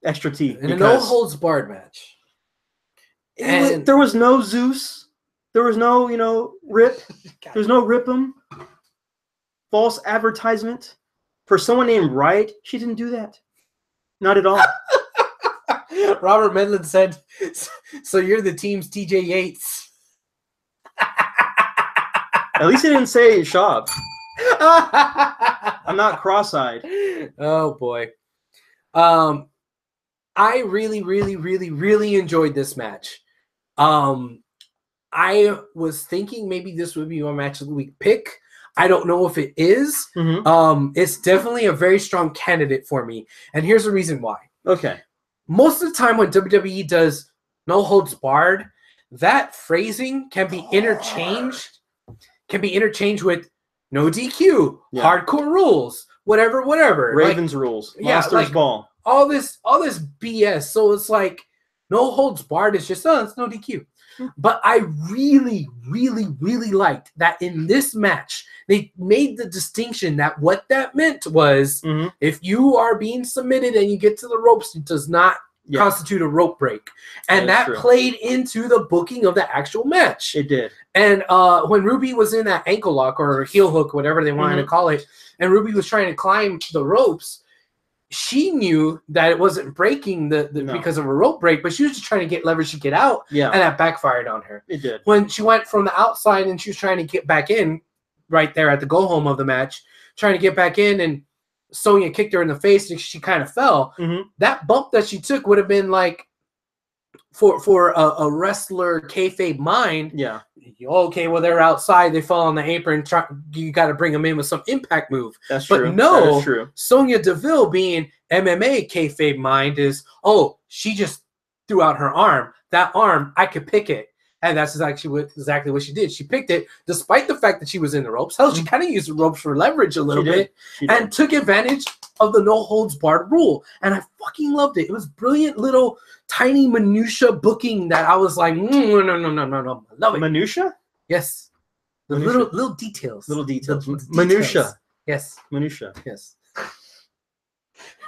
S2: Extra T.
S1: In a no-holds-barred match.
S2: And there was no Zeus. There was no, rip. There's no rip 'em. False advertisement. For someone named Riott, she didn't do that. Not at all.
S1: Robert Medlin said, so you're the team's TJ Yates.
S2: At least he didn't say Schaub. I'm not cross-eyed.
S1: Oh, boy. I really, really, really, really enjoyed this match. I was thinking maybe this would be my match of the week pick. I don't know if it is. It's definitely a very strong candidate for me. And here's the reason why.
S2: Okay.
S1: Most of the time when WWE does no holds barred, that phrasing can be interchanged with no DQ, hardcore rules, whatever.
S2: Ravens rules. Monsters
S1: like,
S2: ball.
S1: All this BS. So it's like no holds barred. It's just it's no DQ. But I really, really, really liked that in this match, they made the distinction that what that meant was if you are being submitted and you get to the ropes, it does not constitute a rope break. And that played into the booking of the actual match.
S2: It did.
S1: And when Ruby was in that ankle lock or heel hook, whatever they wanted to call it, and Ruby was trying to climb the ropes, she knew that it wasn't breaking because of a rope break, but she was just trying to get leverage to get out, and that backfired on her.
S2: It did.
S1: When she went from the outside and she was trying to get back in right there at the go-home of the match, trying to get back in, and Sonya kicked her in the face and she kind of fell. That bump that she took would have been like, for a wrestler kayfabe mind, okay, well, they're outside, they fall on the apron, you got to bring them in with some impact move.
S2: That's true.
S1: But no,
S2: that is true.
S1: Sonya Deville being MMA kayfabe mind is, she just threw out her arm. That arm, I could pick it. And that's exactly what she did. She picked it, despite the fact that she was in the ropes. Hell, she kind of used the ropes for leverage a little bit and took advantage of the no holds barred rule. And I fucking loved it. It was brilliant little tiny minutia booking that I was like, no. I love it.
S2: Minutia?
S1: Yes. The little details.
S2: Little details.
S1: The
S2: Minutia.
S1: Yes.
S2: Minutia.
S1: Yes.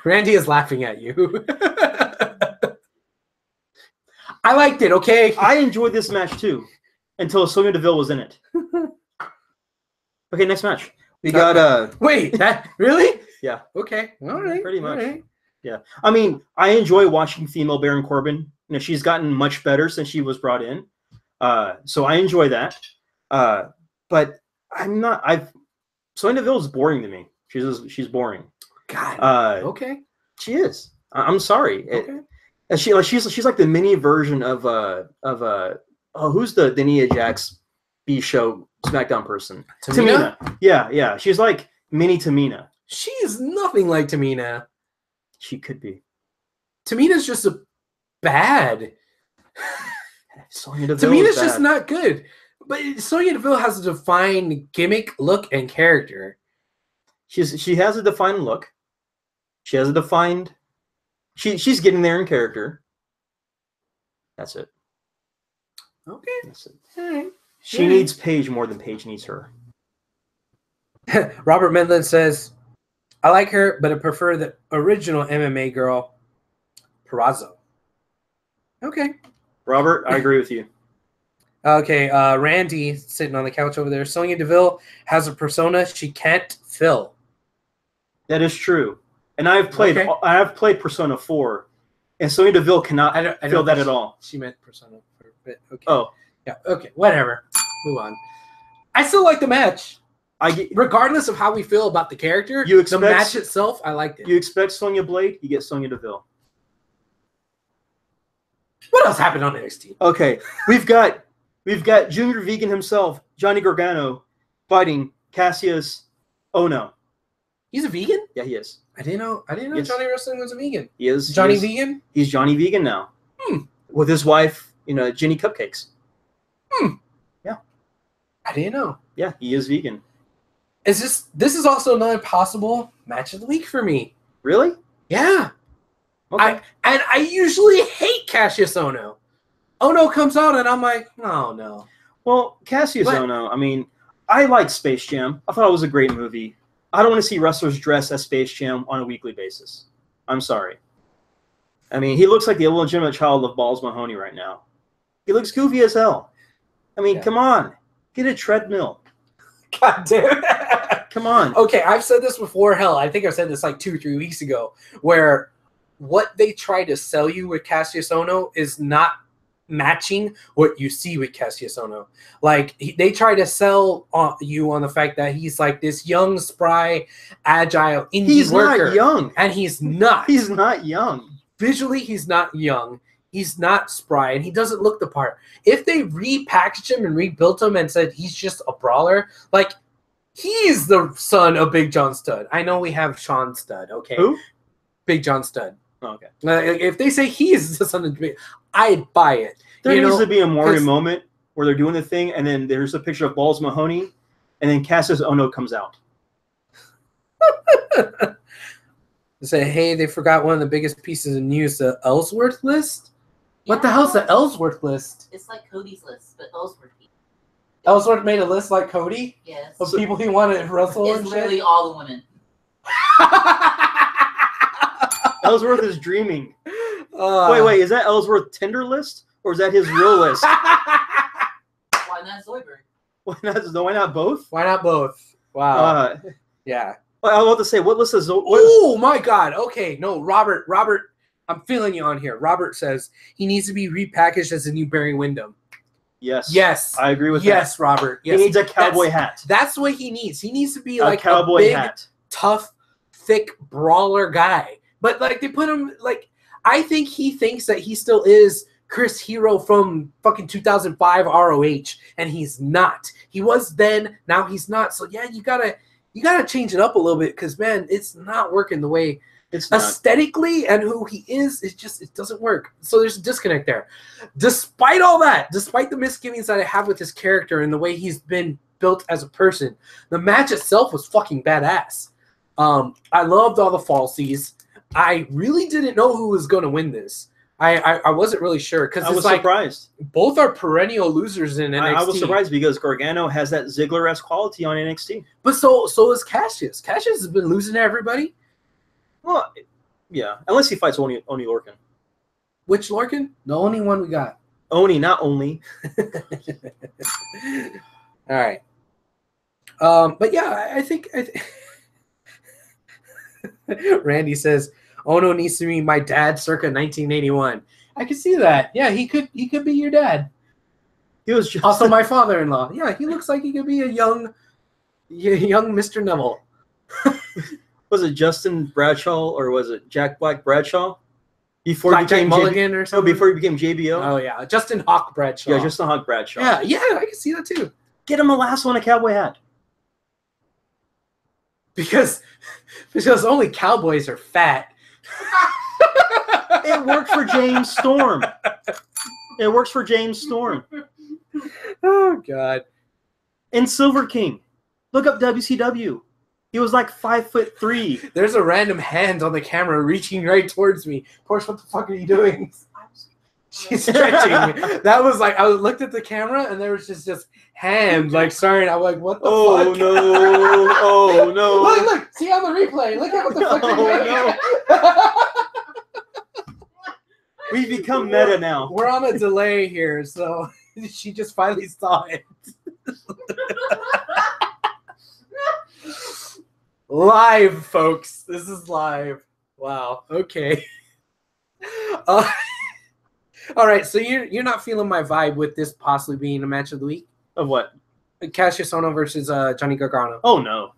S1: Randy is laughing at you. I liked it, okay?
S2: I enjoyed this match too, until Sonya Deville was in it. Okay, next match. We got
S1: Wait, that really?
S2: Yeah.
S1: Okay. All right.
S2: Pretty much.
S1: Right.
S2: Yeah. I mean, I enjoy watching female Baron Corbin. She's gotten much better since she was brought in. So I enjoy that. But I'm not. Sonya Deville is boring to me. She's boring.
S1: God. Okay.
S2: She is. I'm sorry.
S1: Okay.
S2: She's like the mini version of who's the Nia Jax B show SmackDown person?
S1: Tamina?
S2: Yeah. She's like mini Tamina.
S1: She is nothing like Tamina.
S2: She could be.
S1: Tamina's just a bad.
S2: Tamina's
S1: just not good. But Sonya Deville has a defined gimmick, look, and character.
S2: She has a defined look. She has a defined. She's getting there in character. That's it.
S1: Okay.
S2: That's it.
S1: All right.
S2: She needs Paige more than Paige needs her.
S1: Robert Medlin says, I like her, but I prefer the original MMA girl, Purrazzo. Okay.
S2: Robert, I agree with you.
S1: Okay, Randy sitting on the couch over there. Sonya Deville has a persona she can't fill.
S2: That is true. And I have played Persona 4, and Sonya Deville cannot feel that at all.
S1: She meant Persona for a bit. Okay.
S2: Oh.
S1: Yeah, okay. Whatever. Move on. I still like the match. Regardless of how we feel about the character, the match itself, I liked it.
S2: You expect Sonya Blade, you get Sonya Deville.
S1: What else happened on NXT?
S2: Okay. We've got Junior Vegan himself, Johnny Gargano, fighting Kassius Ohno.
S1: He's a vegan?
S2: Yeah, he is.
S1: I didn't know
S2: Yes.
S1: Johnny Wrestling was a vegan.
S2: He is.
S1: Johnny Vegan?
S2: He's Johnny Vegan now. With his wife, Ginny Cupcakes. Yeah.
S1: I didn't know.
S2: Yeah, he is vegan.
S1: This is also not impossible match of the week for me.
S2: Really?
S1: Yeah.
S2: Okay.
S1: I usually hate Kassius Ohno. Ohno comes out and I'm like, oh no.
S2: Well, Kassius Ohno, I mean, I like Space Jam. I thought it was a great movie. I don't want to see wrestlers dress as Space Jam on a weekly basis. I'm sorry. I mean, he looks like the illegitimate child of Balls Mahoney right now. He looks goofy as hell. I mean, come on. Get a treadmill.
S1: God damn.
S2: Come on.
S1: Okay, I've said this before. Hell, I think I said this like 2 or 3 weeks ago, where what they try to sell you with Kassius Ohno is not matching what you see with Kassius Ohno. Like, they try to sell you on the fact that he's like this young, spry, agile indie worker.
S2: He's not young.
S1: And he's not.
S2: He's not young.
S1: Visually, he's not young. He's not spry, and he doesn't look the part. If they repackaged him and rebuilt him and said he's just a brawler, like, he's the son of Big John Studd. I know we have Sean Studd, okay?
S2: Who?
S1: Big John Studd.
S2: Oh, okay.
S1: If they say he is the son of Big, I'd buy it.
S2: There needs to be a Mario moment where they're doing the thing, and then there's a picture of Balls Mahoney, and then Kassius Ohno comes out.
S1: They say, hey, they forgot one of the biggest pieces of news, the Ellsworth list. What the hell's the Ellsworth list?
S3: It's like Cody's list, but Ellsworth.
S1: Ellsworth made a list like Cody
S3: Yes.
S1: of people he wanted to wrestle and
S3: It's
S1: shit?
S3: literally all the women.
S2: Ellsworth is dreaming. Wait, is that Ellsworth Tinder list or is that his real list?
S3: Why not Zoidberg?
S2: Why not both?
S1: Why not both? Wow. Yeah.
S2: I was about to say, what list is?
S1: Oh my God. Okay, no, Robert, I'm feeling you on here. Robert says he needs to be repackaged as a new Barry Windham.
S2: Yes, I agree with that.
S1: Yes, Robert. Yes.
S2: He needs a cowboy hat.
S1: That's what he needs. He needs to be
S2: A
S1: like
S2: cowboy
S1: a big,
S2: hat.
S1: tough, thick brawler guy. But like they put him like I think he thinks that he still is Chris Hero from fucking 2005 ROH, and he's not. He was then, now he's not. So yeah, you gotta change it up a little bit because man, it's not working the way
S2: it's not.
S1: Aesthetically and who he is. It doesn't work. So there's a disconnect there. Despite all that, despite the misgivings that I have with his character and the way he's been built as a person, the match itself was fucking badass. I loved all the falsies. I really didn't know who was going to win this. I wasn't really sure because
S2: I was surprised.
S1: Both are perennial losers in NXT.
S2: I was surprised because Gargano has that Ziggler-esque quality on NXT.
S1: But so is Kassius. Kassius has been losing to everybody.
S2: Well, yeah, unless he fights Oni Lorcan.
S1: Which Lorcan? The only one we got.
S2: Oni, not only.
S1: All right. But yeah, I think Randy says Ohno needs to be my dad circa 1981. I can see that. Yeah, he could be your dad.
S2: He was just
S1: also my father-in-law. Yeah, he looks like he could be a young Mr. Neville.
S2: Was it Justin Bradshaw or was it Jack Black Bradshaw? Before he became
S1: Mulligan or something?
S2: No, before he became JBO.
S1: Oh yeah, Justin Hawk Bradshaw.
S2: Yeah, Justin Hawk Bradshaw.
S1: Yeah, I can see that too.
S2: Get him a lasso and a cowboy hat.
S1: Because only cowboys are fat.
S2: It worked for James Storm. It works for James Storm.
S1: Oh God.
S2: And Silver King. Look up WCW. He was like 5'3".
S1: There's a random hand on the camera reaching right towards me. Porsche, what the fuck are you doing? She's stretching. That was like I looked at the camera and there was just hand like sorry. I'm like, what the fuck?
S2: Oh no! Oh no!
S1: Look! See on the replay. Look at what the fuck.
S2: No. We've become meta now.
S1: We're on a delay here, so she just finally saw it. Live, folks. This is live. Wow. Okay. All right. So you're not feeling my vibe with this possibly being a match of the week?
S2: Of what?
S1: Kassius Ohno versus Johnny Gargano.
S2: Oh no.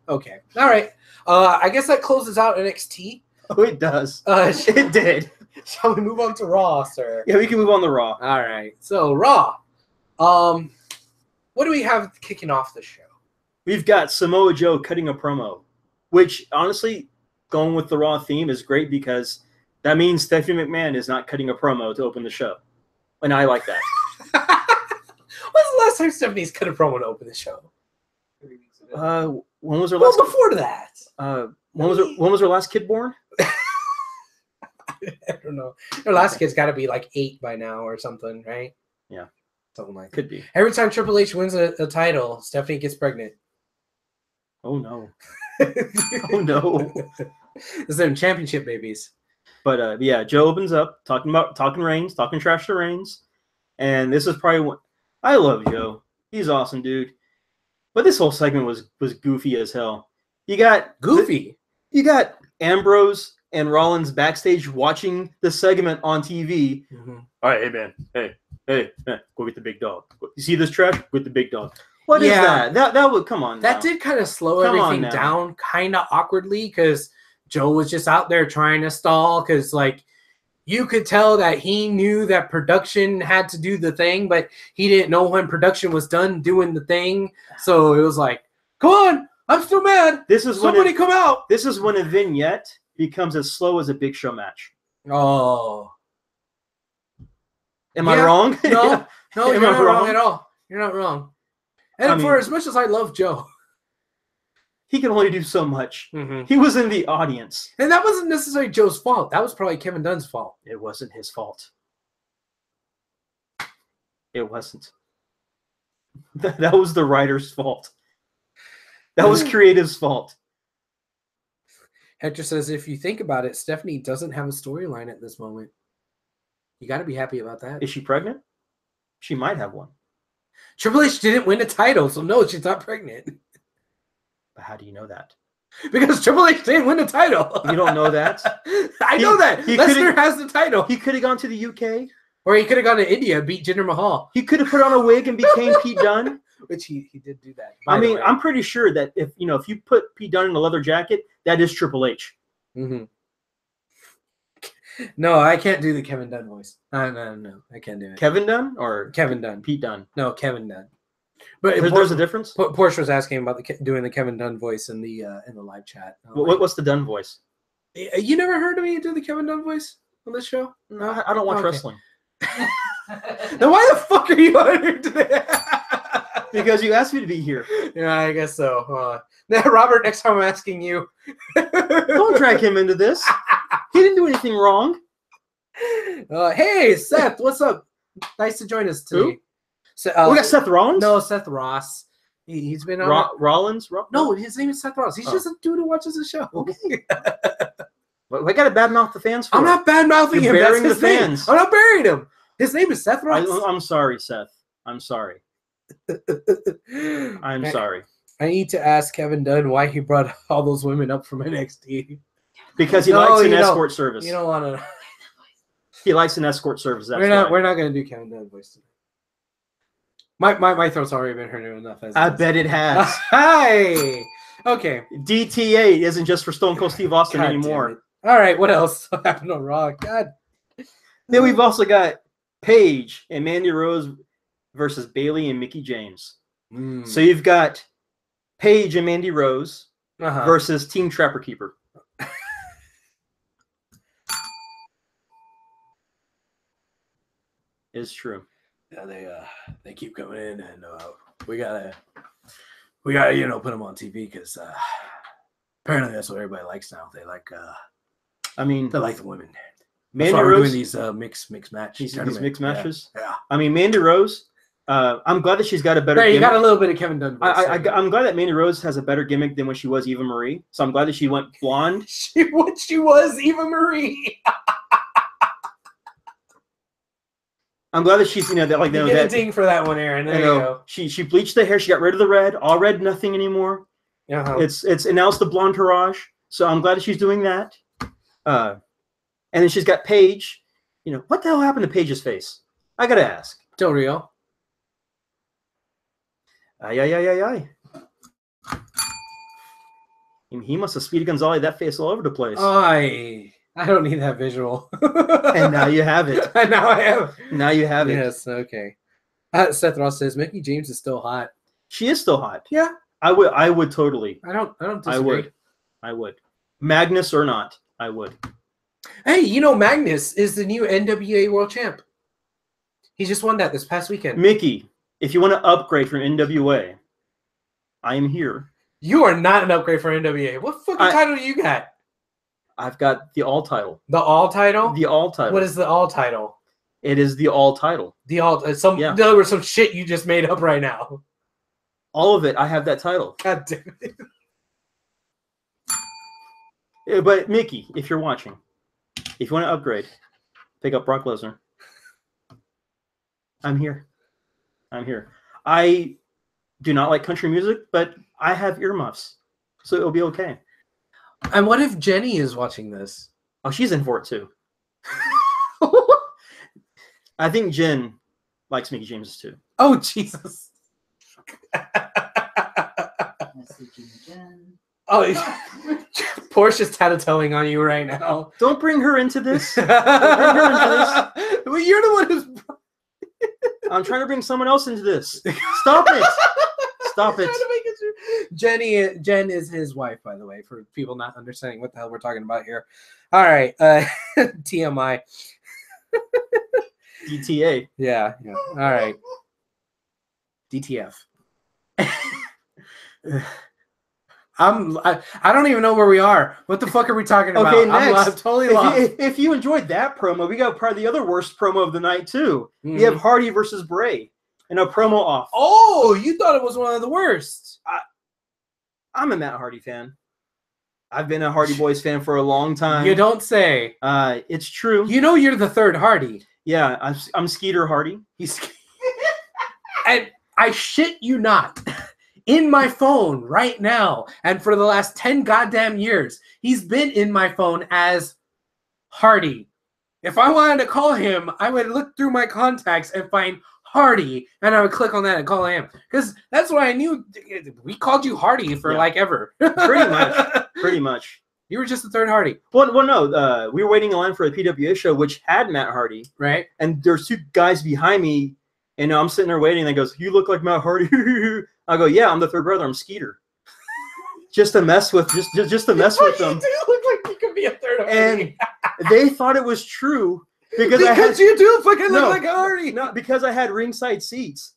S1: Okay. All right. I guess that closes out NXT.
S2: Oh, it does. It did.
S1: Shall we move on to Raw, sir?
S2: Yeah, we can move on to Raw.
S1: All right. So Raw. What do we have kicking off the show?
S2: We've got Samoa Joe cutting a promo, which honestly, going with the Raw theme is great because that means Stephanie McMahon is not cutting a promo to open the show. And I like that.
S1: When's the last time Stephanie's cut a promo to open the show? 3 weeks ago.
S2: When was her last?
S1: Well, before that.
S2: When was her last kid born?
S1: I don't know. Her last kid's got to be like 8 by now or something, right?
S2: Yeah.
S1: Something like that.
S2: Could be.
S1: Every time Triple H wins a title, Stephanie gets pregnant.
S2: Oh, no. Oh, no.
S1: It's them championship babies.
S2: But, yeah, Joe opens up, talking Reigns, talking trash to Reigns. And this is probably what... I love Joe. He's awesome, dude. But this whole segment was goofy as hell. You got...
S1: Goofy?
S2: You got Ambrose and Rollins backstage watching the segment on TV.
S1: Mm-hmm.
S2: All right, hey, man. Hey, go get the big dog. You see this trash? Go get the big dog. What is that? That would come on.
S1: That did kind of slow everything down, kind of awkwardly, because Joe was just out there trying to stall. Because like you could tell that he knew that production had to do the thing, but he didn't know when production was done doing the thing. So it was like, come on, I'm still mad. Somebody come out.
S2: This is when a vignette becomes as slow as a Big Show match.
S1: Oh,
S2: am I wrong?
S1: No, you're not wrong at all. You're not wrong. And
S2: I mean,
S1: for as much as I love Joe,
S2: He can only do so much.
S1: Mm-hmm.
S2: He was in the audience.
S1: And that wasn't necessarily Joe's fault. That was probably Kevin Dunn's fault.
S2: It wasn't his fault. It wasn't. That was the writer's fault. That was creative's fault.
S1: Hector says, if you think about it, Stephanie doesn't have a storyline at this moment. You got to be happy about that.
S2: Is she pregnant? She might have one.
S1: Triple H didn't win a title, so no, she's not pregnant.
S2: But how do you know that?
S1: Because Triple H didn't win a title.
S2: You don't know that?
S1: I know that. Lesnar has the title.
S2: He could have gone to the UK.
S1: Or he could have gone to India and beat Jinder Mahal.
S2: He could have put on a wig and became Pete Dunne.
S1: Which he did do that.
S2: I mean, I'm pretty sure that if you put Pete Dunne in a leather jacket, that is Triple H.
S1: Mm-hmm. No, I can't do the Kevin Dunn voice. No, I can't do it.
S2: Kevin Dunn or
S1: Kevin Dunn?
S2: Pete Dunne.
S1: No, Kevin Dunn. But
S2: there's a difference.
S1: Porsche was asking about doing the Kevin Dunn voice in the live chat.
S2: What's the Dunn voice?
S1: You never heard of me do the Kevin Dunn voice on this show?
S2: No, I don't watch wrestling.
S1: Then why the fuck are you on here today?
S2: Because you asked me to be here.
S1: Yeah, I guess so. Now, Robert, next time I'm asking you.
S2: Don't drag him into this. He didn't do anything wrong.
S1: Hey, Seth, what's up? Nice to join us today.
S2: Who? We got Seth Rollins?
S1: No, Seth Ross. He's been on.
S2: Rollins?
S1: No, his name is Seth Ross. He's just a dude who watches the show.
S2: Okay. But I got to badmouth the fans for
S1: I'm not badmouthing him. That's his
S2: fans.
S1: Name. I'm not burying him. His name is Seth Ross.
S2: I'm sorry, Seth. I'm sorry. I'm sorry.
S1: I need to ask Kevin Dunn why he brought all those women up from NXT.
S2: Because he likes an escort service.
S1: You don't want to.
S2: He likes an escort service. That's
S1: we're not going to do Kevin Dunn voice today. My throat's already been hurting enough.
S2: I bet it has.
S1: Hi. Okay.
S2: DTA isn't just for Stone Cold Steve Austin anymore.
S1: All right. What else happened on Raw? God.
S2: Then we've also got Paige and Mandy Rose versus Bayley and Mickie James. So you've got Paige and Mandy Rose versus Team Trapper Keeper. It's true.
S1: Yeah, they keep coming in, and we gotta put them on TV because apparently that's what everybody likes now. They like they like the women.
S2: Mandy
S1: That's why
S2: Rose
S1: we're doing these mixed matches.
S2: These mixed matches.
S1: Yeah.
S2: I mean, Mandy Rose. I'm glad that she's got a better.
S1: Hey, you got a little bit of Kevin Dunn.
S2: I'm glad that Mandy Rose has a better gimmick than when she was Eva Marie. So I'm glad that she went blonde.
S1: She was Eva Marie.
S2: I'm glad that she's
S1: get a ding for that one, Aaron. There you go.
S2: She bleached the hair. She got rid of the red. All red, nothing anymore. It's announced the blonde Haraj. So I'm glad that she's doing that. And then she's got Paige. What the hell happened to Paige's face? I gotta ask.
S1: Del Rio.
S2: Ay. He must have Speedy Gonzalez that face all over the place.
S1: I don't need that visual.
S2: And now you have it.
S1: And now I have.
S2: Now you have it.
S1: Yes. Okay. Seth Ross says Mickie James is still hot.
S2: She is still hot.
S1: Yeah.
S2: I would totally.
S1: I don't disagree.
S2: I would. Magnus or not, I would.
S1: Hey, Magnus is the new NWA World Champ. He just won that this past weekend.
S2: Mickey, if you want to upgrade from NWA, I am here.
S1: You are not an upgrade for NWA. What fucking title do you got?
S2: I've got the All title.
S1: The All title?
S2: The All title.
S1: What is the All title?
S2: It is the All title.
S1: The All. There was some shit you just made up right now.
S2: All of it. I have that title.
S1: God damn it.
S2: Yeah, but Mickey, if you're watching, if you want to upgrade, pick up Brock Lesnar. I'm here. I do not like country music, but I have earmuffs, so it'll be okay.
S1: And what if Jenny is watching this?
S2: Oh, she's in for it too. I think Jen likes Mickie James too.
S1: Oh, Jesus. Oh, Portia's tattletailing on you right now.
S2: Don't bring her into this.
S1: Well, you're the one who's...
S2: I'm trying to bring someone else into this. Stop it. Stop it.
S1: Jen is his wife, by the way, for people not understanding what the hell we're talking about here. All right. TMI.
S2: DTA.
S1: Yeah. All right. DTF. I don't even know where we are. What the fuck are we talking about?
S2: Okay, next.
S1: I'm totally lost.
S2: If you enjoyed that promo, we got probably the other worst promo of the night too. We have Hardy versus Bray and a promo off.
S1: Oh, you thought it was one of the worst.
S2: I'm a Matt Hardy fan. I've been a Hardy Boys fan for a long time.
S1: You don't say.
S2: It's true.
S1: You know you're the third Hardy.
S2: Yeah, I'm Skeeter Hardy.
S1: And I shit you not. In my phone right now, and for the last 10 goddamn years, he's been in my phone as Hardy. If I wanted to call him, I would look through my contacts and find Hardy, and I would click on that and call him. Because that's what I knew. We called you Hardy for like ever.
S2: Pretty much. Pretty much.
S1: You were just the third Hardy.
S2: Well, no. We were waiting in line for a PWA show, which had Matt Hardy.
S1: Right.
S2: And there's two guys behind me, and I'm sitting there waiting, and they goes, "You look like Matt Hardy." I go, "Yeah, I'm the third brother. I'm Skeeter." Just to mess with, just to mess with them.
S1: You do look like you could be a third Hardy.
S2: And they thought it was true. Because
S1: you do fucking look like a Hardy.
S2: No, because I had ringside seats.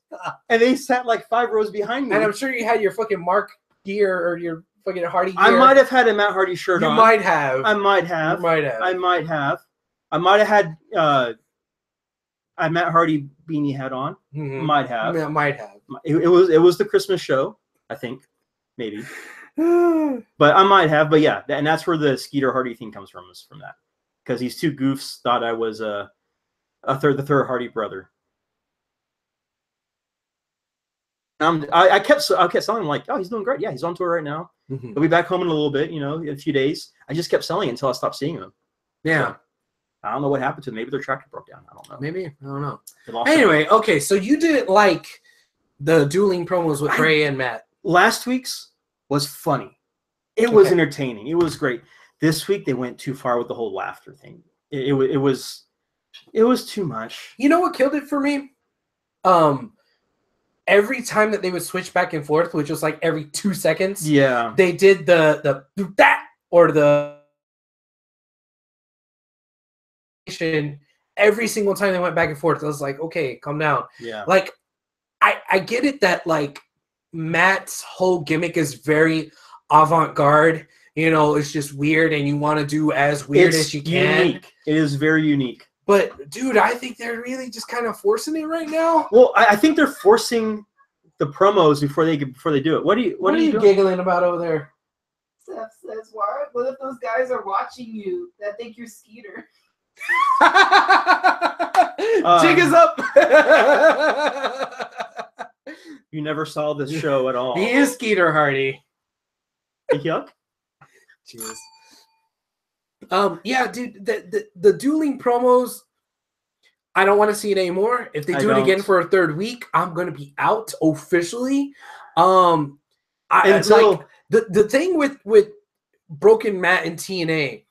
S2: And they sat like 5 rows behind me.
S1: And I'm sure you had your fucking Mark gear or your fucking Hardy gear.
S2: I might have had a Matt Hardy shirt on.
S1: You might have.
S2: I might have.
S1: You might have.
S2: I might have. I might have had a Matt Hardy beanie hat on.
S1: Mm-hmm.
S2: Might have.
S1: Yeah, might have.
S2: It was the Christmas show, I think. Maybe. But I might have. But yeah, and that's where the Skeeter Hardy thing comes from, is from that. Because these two goofs thought I was the third Hardy brother. I kept selling him like, oh, he's doing great. Yeah, he's on tour right now.
S1: Mm-hmm.
S2: He'll be back home in a little bit, in a few days. I just kept selling it until I stopped seeing him.
S1: Yeah.
S2: So, I don't know what happened to him. Maybe their tractor broke down. I don't know.
S1: Maybe. I don't know.
S2: Anyway,
S1: okay, so you didn't like the dueling promos with Bray and Matt.
S2: Last week's was funny. It was entertaining. It was great. This week they went too far with the whole laughter thing. It was too much.
S1: You know what killed it for me? Every time that they would switch back and forth, which was like every 2 seconds,
S2: yeah,
S1: they did the that or the every single time they went back and forth. I was like, okay, calm down.
S2: Yeah,
S1: like I get it that like Matt's whole gimmick is very avant-garde. It's just weird, and you want to do as weird as you can.
S2: Unique. It is very unique.
S1: But, dude, I think they're really just kind of forcing it right now.
S2: Well, I think they're forcing the promos before they do it. What are you
S1: giggling about over there?
S3: Seth says, what if those guys are watching you that think you're Skeeter?
S1: Jig is up.
S2: You never saw this show at all.
S1: He is Skeeter Hardy.
S2: Yuck.
S1: Jeez. Yeah, dude, the dueling promos, I don't want to see it anymore. If they do it again for a third week, I'm gonna be out officially. The thing with Broken Matt and TNA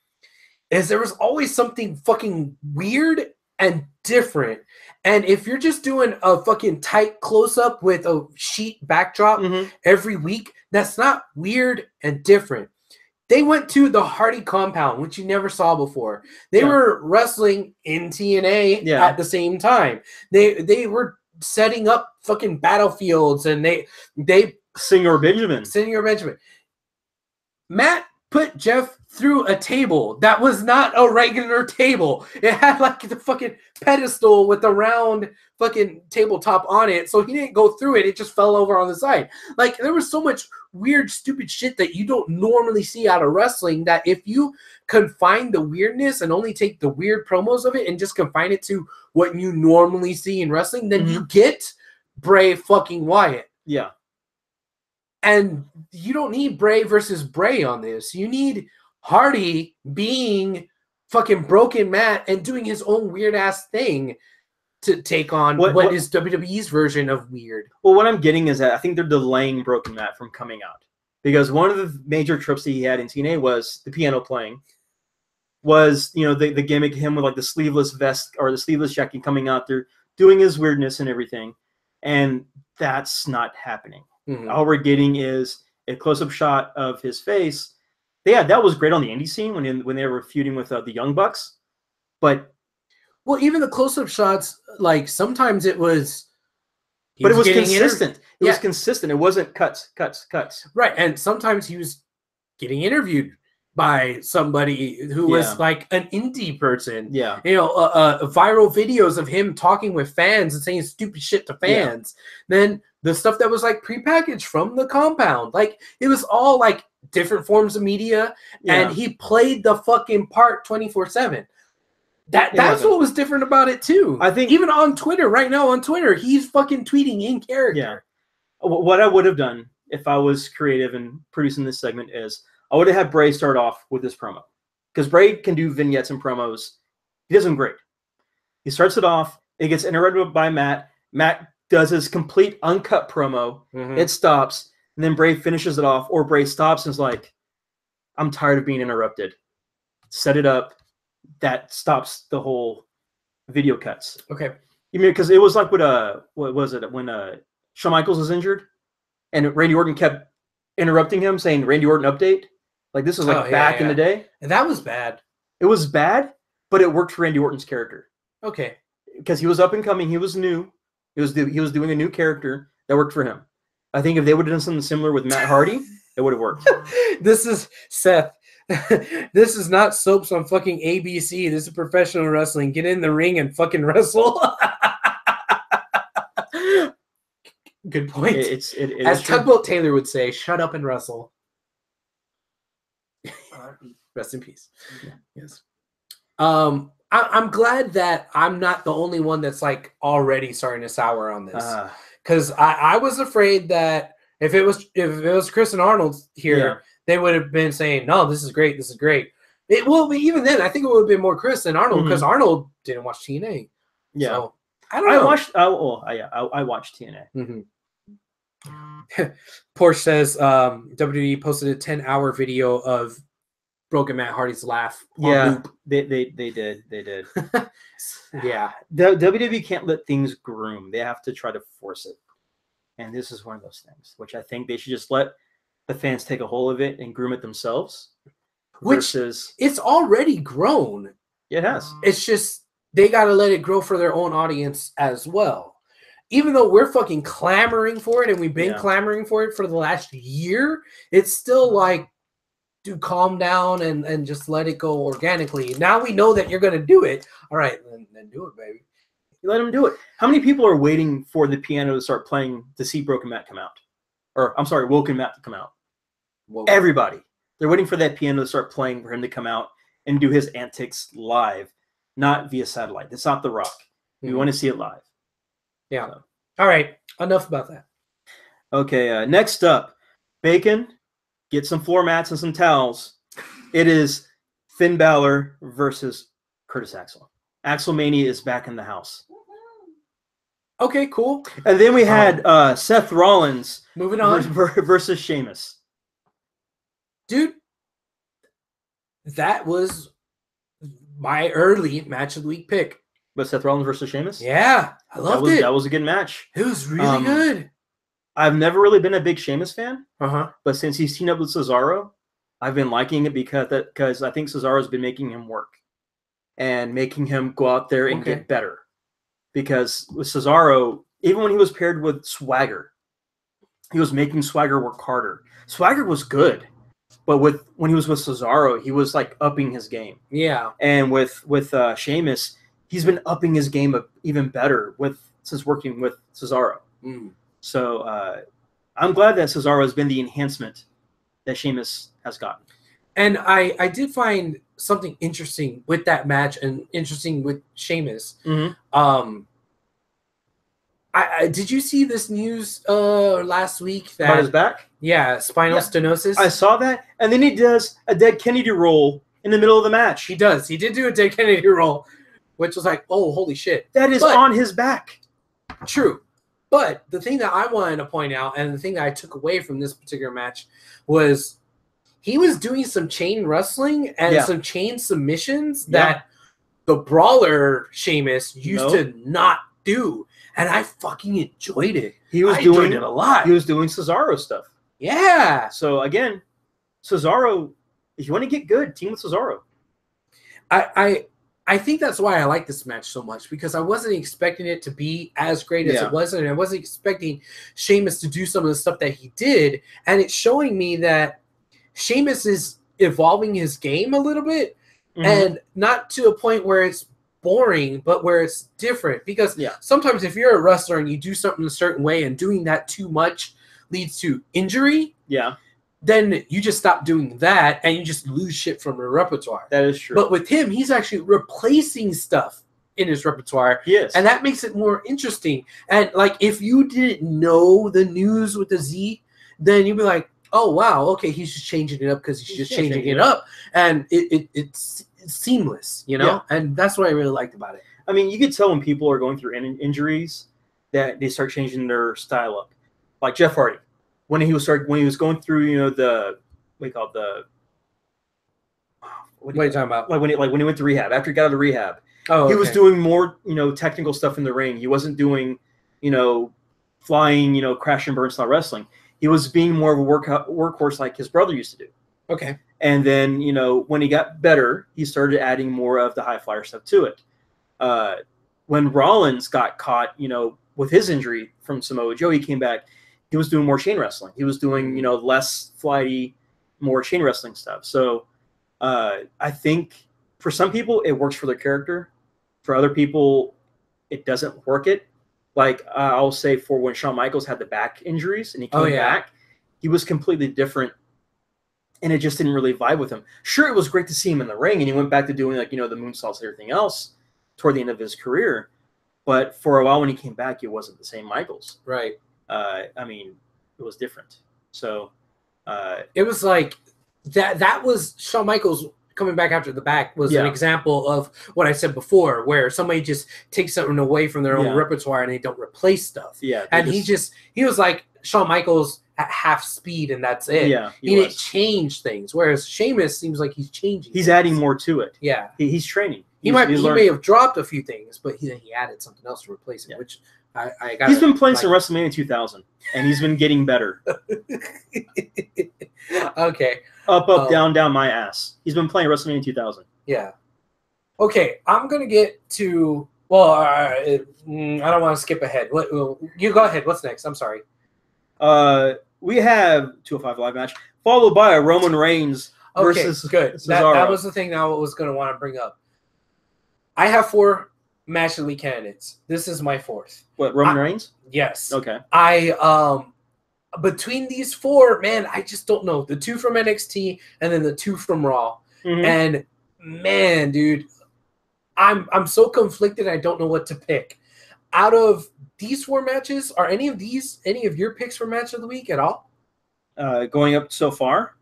S1: is there was always something fucking weird and different. And if you're just doing a fucking tight close-up with a sheet backdrop every week, that's not weird and different. They went to the Hardy compound, which you never saw before. They were wrestling in TNA at the same time. They were setting up fucking battlefields, and they
S2: Senor Benjamin.
S1: Matt put Jeff through a table that was not a regular table. It had like the fucking pedestal with the round fucking tabletop on it. So he didn't go through it. It just fell over on the side. Like, there was so much weird, stupid shit that you don't normally see out of wrestling, that if you confine the weirdness and only take the weird promos of it and just confine it to what you normally see in wrestling, then you get Bray fucking Wyatt.
S2: Yeah.
S1: And you don't need Bray versus Bray on this. You need Hardy being fucking Broken Matt and doing his own weird ass thing to take on what is WWE's version of weird.
S2: Well, what I'm getting is that I think they're delaying Broken Matt from coming out, because one of the major tropes that he had in TNA was the piano playing. Was the gimmick, him with like the sleeveless vest or the sleeveless jacket coming out there doing his weirdness and everything, and that's not happening. All we're getting is a close-up shot of his face. Yeah, that was great on the indie scene when they were feuding with the Young Bucks. But
S1: even the close-up shots, like sometimes it was
S2: But it was consistent. It was consistent. It wasn't cuts.
S1: Right. And sometimes he was getting interviewed by somebody who was like an indie person.
S2: Yeah.
S1: You know, viral videos of him talking with fans and saying stupid shit to fans. Then the stuff that was like prepackaged from the compound. Like, it was all like different forms of media. And he played the fucking part 24/7. That's what was different about it too.
S2: I think
S1: even on Twitter right now, on Twitter, he's fucking tweeting in character.
S2: Yeah. What I would have done if I was creative and producing this segment is I would have had Bray start off with this promo, because Bray can do vignettes and promos. He does them great. He starts it off. It gets interrupted by Matt. Matt does his complete uncut promo. It stops, and then Bray finishes it off, or Bray stops and is like, "I'm tired of being interrupted." Set it up. That stops the whole video cuts.
S1: Okay.
S2: You mean because it was like what was it when Shawn Michaels was injured, and Randy Orton kept interrupting him, saying Randy Orton update. Like, this was like back in the day.
S1: And that was bad.
S2: It was bad, but it worked for Randy Orton's character.
S1: Okay.
S2: Because he was up and coming. He was new. He was doing a new character that worked for him. I think if they would have done something similar with Matt Hardy, it would have worked.
S1: This is Seth. This is not soaps on fucking ABC. This is professional wrestling. Get in the ring and fucking wrestle. Good point. As Tugboat Taylor would say, shut up and wrestle. Rest in peace.
S2: Yeah.
S1: Yes. I'm glad that I'm not the only one that's like already starting to sour on this, because I was afraid that if it was Chris and Arnold here, they would have been saying, "No, this is great. This is great." It will be, even then. I think it would have been more Chris than Arnold, because Arnold didn't watch TNA.
S2: Yeah,
S1: so, I don't know.
S2: I watched TNA.
S1: Porsche says WWE posted a 10-hour video of Broken Matt Hardy's laugh.
S2: Yeah, they did.
S1: Yeah,
S2: WWE can't let things groom. They have to try to force it, and this is one of those things, which I think they should just let the fans take a hold of it and groom it themselves. Versus,
S1: it's already grown.
S2: It has.
S1: It's just they got to let it grow for their own audience as well. Even though we're fucking clamoring for it, and we've been clamoring for it for the last year, it's still like, dude, calm down and just let it go organically. Now we know that you're going to do it. All right, then do it, baby.
S2: You let them do it. How many people are waiting for the piano to start playing to see Broken Matt come out? Or, I'm sorry, Woken Matt to come out? Everybody. They're waiting for that piano to start playing for him to come out and do his antics live, not via satellite. It's not The Rock. We want to see it live.
S1: Yeah. So. All right. Enough about that.
S2: Okay. Next up, Bacon. Get some floor mats and some towels. It is Finn Balor versus Curtis Axel. Axelmania is back in the house.
S1: Okay, cool.
S2: And then we had Seth Rollins
S1: moving on
S2: versus Sheamus.
S1: Dude, that was my early match of the week pick.
S2: But Seth Rollins versus Sheamus?
S1: Yeah, I loved it.
S2: That was a good match.
S1: It was really good.
S2: I've never really been a big Sheamus fan.
S1: Uh-huh.
S2: But since he's teamed up with Cesaro, I've been liking it because I think Cesaro's been making him work and making him go out there and get better. Because with Cesaro, even when he was paired with Swagger, he was making Swagger work harder. Swagger was good, but when he was with Cesaro, he was like upping his game.
S1: Yeah.
S2: And with Sheamus, he's been upping his game even better since working with Cesaro.
S1: Mm.
S2: So I'm glad that Cesaro has been the enhancement that Sheamus has gotten.
S1: And I did find something interesting with that match and interesting with Sheamus.
S2: Mm-hmm.
S1: Did you see this news last week? That,
S2: about his back?
S1: Yeah, spinal stenosis.
S2: I saw that. And then he does a dead Kennedy roll in the middle of the match.
S1: He does. He did do a dead Kennedy roll, which was like, oh, holy shit.
S2: That is on his back.
S1: True. But the thing that I wanted to point out, and the thing that I took away from this particular match, was he was doing some chain wrestling and some chain submissions that the brawler Sheamus used to not do. And I fucking enjoyed it. I enjoyed it a lot.
S2: He was doing Cesaro stuff.
S1: Yeah.
S2: So Again, Cesaro, if you want to get good, team with Cesaro.
S1: I I think that's why I like this match so much, because I wasn't expecting it to be as great as it was, and I wasn't expecting Sheamus to do some of the stuff that he did, and it's showing me that Sheamus is evolving his game a little bit, and not to a point where it's boring, but where it's different. Because sometimes if you're a wrestler and you do something a certain way and doing that too much leads to injury, then you just stop doing that and you just lose shit from your repertoire.
S2: That is true.
S1: But with him, he's actually replacing stuff in his repertoire.
S2: Yes.
S1: And that makes it more interesting. And like, if you didn't know the news with the Z, then you'd be like, oh, wow, okay, he's just changing it up because he's just changing it up. And it's seamless, you know? Yeah. And that's what I really liked about it.
S2: I mean, you could tell when people are going through injuries that they start changing their style up. Like Jeff Hardy. When he was going through, you know, the what do you call it, the
S1: what are you talking about?
S2: Like when he went to rehab, after he got out of rehab, he was doing more, you know, technical stuff in the ring. He wasn't doing, you know, flying, you know, crash and burn style wrestling. He was being more of a workhorse like his brother used to do.
S1: Okay.
S2: And then, you know, when he got better, he started adding more of the high flyer stuff to it. When Rollins got caught, you know, with his injury from Samoa Joe, he came back. He was doing more chain wrestling. He was doing, you know, less flighty, more chain wrestling stuff. So I think for some people it works for their character. For other people, it doesn't work it. Like I'll say for when Shawn Michaels had the back injuries and he came back, he was completely different. And it just didn't really vibe with him. Sure, it was great to see him in the ring, and he went back to doing, like, you know, the moonsaults and everything else toward the end of his career. But for a while when he came back, it wasn't the same Michaels.
S1: Right.
S2: I mean, it was different. So
S1: it was like that was Shawn Michaels coming back after the back was an example of what I said before, where somebody just takes something away from their own repertoire and they don't replace stuff.
S2: Yeah.
S1: And he was like Shawn Michaels at half speed, and that's it.
S2: Yeah.
S1: He didn't change things. Whereas Sheamus seems like he's changing.
S2: He's
S1: things.
S2: adding more to it.
S1: Yeah.
S2: He's training.
S1: He may have dropped a few things, but he added something else to replace it, which I got.
S2: He's been playing some WrestleMania 2000, and he's been getting better.
S1: Okay.
S2: Up, down, down my ass. He's been playing WrestleMania 2000.
S1: Yeah. Okay, I'm going to get to, well, I don't want to skip ahead. You go ahead. What's next? I'm sorry.
S2: We have 205 Live match, followed by a Roman Reigns versus
S1: good. That was the thing I was going to want to bring up. I have 4 match of the week candidates. This is my 4th.
S2: What, Roman Reigns?
S1: Yes.
S2: Okay.
S1: Between these 4, man, I just don't know. The 2 from NXT and then the 2 from Raw. Mm-hmm. And man, dude, I'm so conflicted. I don't know what to pick. Out of these 4 matches, are any of your picks for match of the week at all?
S2: Going up so far?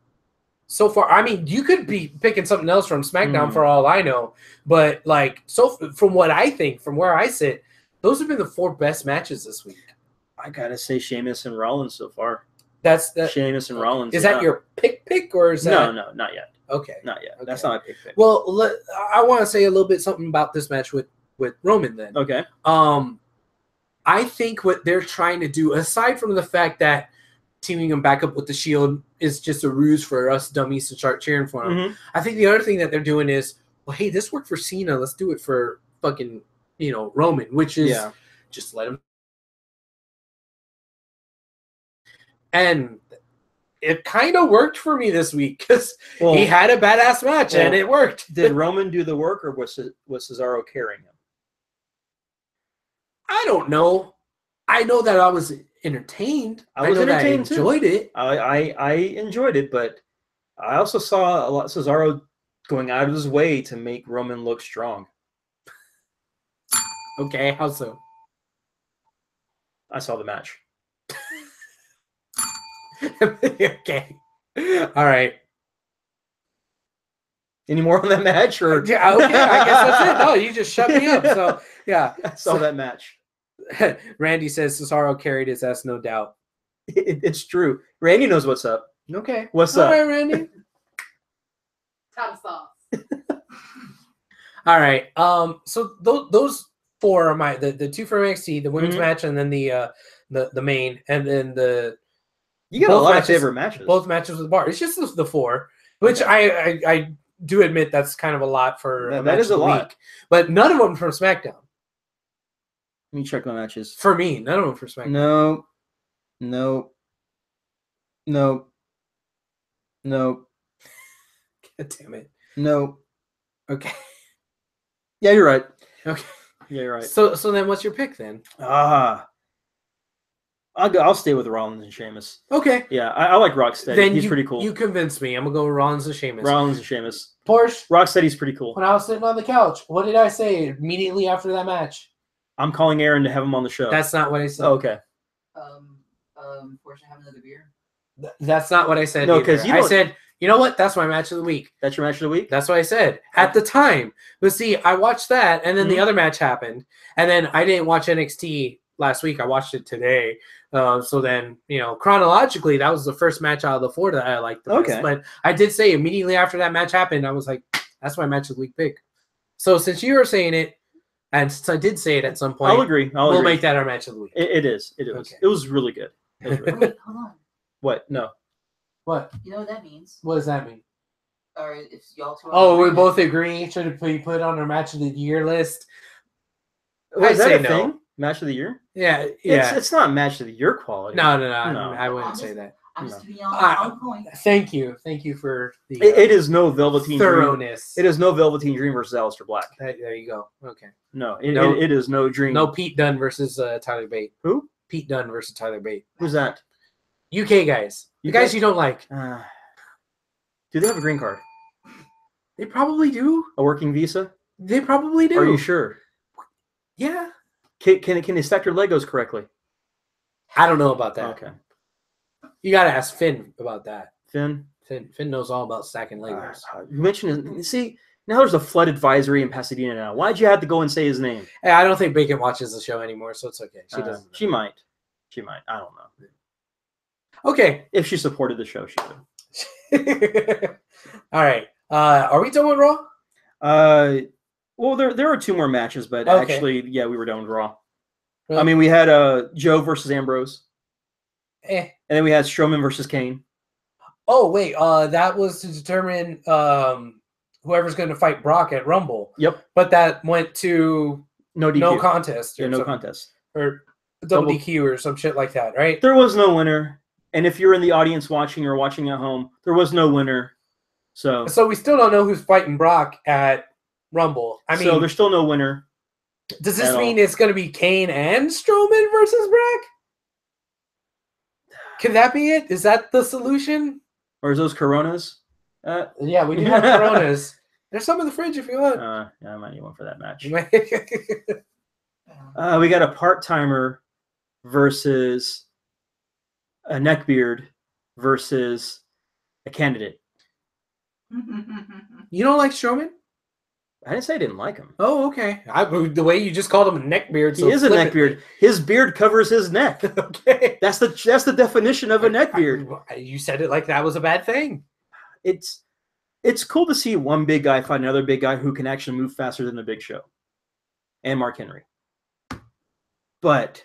S1: So far, I mean, you could be picking something else from SmackDown for all I know. But like, so from what I think, from where I sit, those have been the 4 best matches this week.
S2: I gotta say Sheamus and Rollins so far.
S1: That's
S2: Sheamus and Rollins.
S1: Is that your pick or is that?
S2: No, not yet.
S1: Okay,
S2: not yet.
S1: Okay.
S2: That's not my pick.
S1: Well, I want to say a little bit something about this match with Roman then.
S2: Okay.
S1: I think what they're trying to do, aside from the fact that teaming him back up with the Shield is just a ruse for us dummies to start cheering for him. Mm-hmm. I think the other thing that they're doing is, well, hey, this worked for Cena. Let's do it for fucking, Roman, which is just let him. And it kind of worked for me this week because he had a badass match and it worked.
S2: Did Roman do the work or was Cesaro carrying him?
S1: I don't know. I know that I was entertained. I enjoyed it.
S2: I enjoyed it, but I also saw a lot of Cesaro going out of his way to make Roman look strong.
S1: Okay, how so?
S2: I saw the match.
S1: Okay. All right.
S2: Any more on that match? Or
S1: yeah, okay, I guess that's it. No, you just shut me up. So yeah.
S2: I saw that match.
S1: Randy says Cesaro carried his ass, no doubt.
S2: It's true. Randy knows what's up.
S1: Okay.
S2: What's up?
S1: All right, Randy.
S3: Top sauce.
S1: All right. So those 4 are the 2 from NXT, the women's match, and then the main, and then
S2: you got a lot of favorite matches.
S1: Both matches with the bar. It's just the 4, which I do admit that's kind of a lot for
S2: that is a lot.
S1: But none of them from SmackDown.
S2: Let me check my matches.
S1: For me, none of them for SmackDown.
S2: No.
S1: God damn it.
S2: No.
S1: Okay.
S2: Yeah, you're right.
S1: Okay.
S2: Yeah, you're right.
S1: So then what's your pick then?
S2: I'll stay with Rollins and Sheamus.
S1: Okay.
S2: Yeah, I like Rocksteady.
S1: Then
S2: he's pretty cool.
S1: You convinced me. I'm going to go with Rollins and Sheamus.
S2: Rollins and Sheamus.
S1: Porsche.
S2: Rocksteady's pretty cool.
S1: When I was sitting on the couch, what did I say immediately after that match?
S2: I'm calling Aaron to have him on the show.
S1: That's not what I said.
S2: Oh, okay.
S3: Fortunately, have another beer.
S1: That's not what I said.
S2: No, because
S1: I said, you know what? That's my match of the week.
S2: That's your match of the week?
S1: That's what I said at the time. But see, I watched that, and then the other match happened, and then I didn't watch NXT last week. I watched it today. So then, chronologically, that was the first match out of the 4 that I liked the best. But I did say immediately after that match happened, I was like, that's my match of the week pick. So since you were saying it, and since I did say it at some point,
S2: I'll agree.
S1: We'll make that our match of the week.
S2: It is.
S1: Okay.
S2: It was really good. It was really
S3: Wait, hold on.
S2: What? No.
S1: What?
S3: You know what that means?
S1: What does that mean?
S3: Or if y'all two
S1: we both agree. Should it be put on our match of the year list?
S2: Is that a thing? Match of the year?
S1: Yeah.
S2: It's not match of the year quality.
S1: No. I wouldn't say that.
S3: I'm just to be on point.
S1: Thank you for the.
S2: It is no Velveteen
S1: thoroughness.
S2: Dream. It is no Velveteen Dream versus Aleister Black.
S1: There you go. Okay.
S2: No, it is no Dream.
S1: No Pete Dunne versus Tyler Bate.
S2: Who?
S1: Pete Dunne versus Tyler Bate.
S2: Who's that?
S1: UK guys. The guys you don't like.
S2: Do they have a green card?
S1: They probably do.
S2: A working visa?
S1: They probably do.
S2: Are you sure?
S1: Yeah.
S2: Can they stack their Legos correctly?
S1: I don't know about that.
S2: Okay.
S1: You got to ask Finn about that.
S2: Finn
S1: knows all about stacking Legos.
S2: You mentioned see, now there's a flood advisory in Pasadena now. Why'd you have to go and say his name?
S1: Hey, I don't think Bacon watches the show anymore, so it's okay. She doesn't.
S2: She might. I don't know.
S1: Okay.
S2: If she supported the show, she
S1: would. All right. Are we done with Raw?
S2: Well, there are 2 more matches, but
S1: okay.
S2: Actually, yeah, we were done with Raw.
S1: Really?
S2: I mean, we had Joe versus Ambrose.
S1: And
S2: then we had Strowman versus Kane.
S1: Oh, wait. That was to determine whoever's going to fight Brock at Rumble.
S2: Yep.
S1: But that went to
S2: no DQ.
S1: No contest.
S2: No contest.
S1: Or double DQ or some shit like that, right?
S2: There was no winner. And if you're in the audience watching or watching at home, there was no winner. So
S1: we still don't know who's fighting Brock at Rumble. I mean,
S2: so there's still no winner.
S1: Does this mean it's going to be Kane and Strowman versus Brock? Could that be it? Is that the solution?
S2: Or is those Coronas?
S1: Yeah, we do have Coronas. There's some in the fridge if you want.
S2: Yeah, I might need one for that match. We got a part-timer versus a neckbeard versus a candidate.
S1: You don't like Strowman?
S2: I didn't say I didn't like him.
S1: Oh, okay. The way you just called him a neckbeard.
S2: He is a neckbeard. His beard covers his neck.
S1: Okay.
S2: That's the definition of a neckbeard.
S1: You said it like that was a bad thing.
S2: It's cool to see one big guy fight another big guy who can actually move faster than the Big Show and Mark Henry. But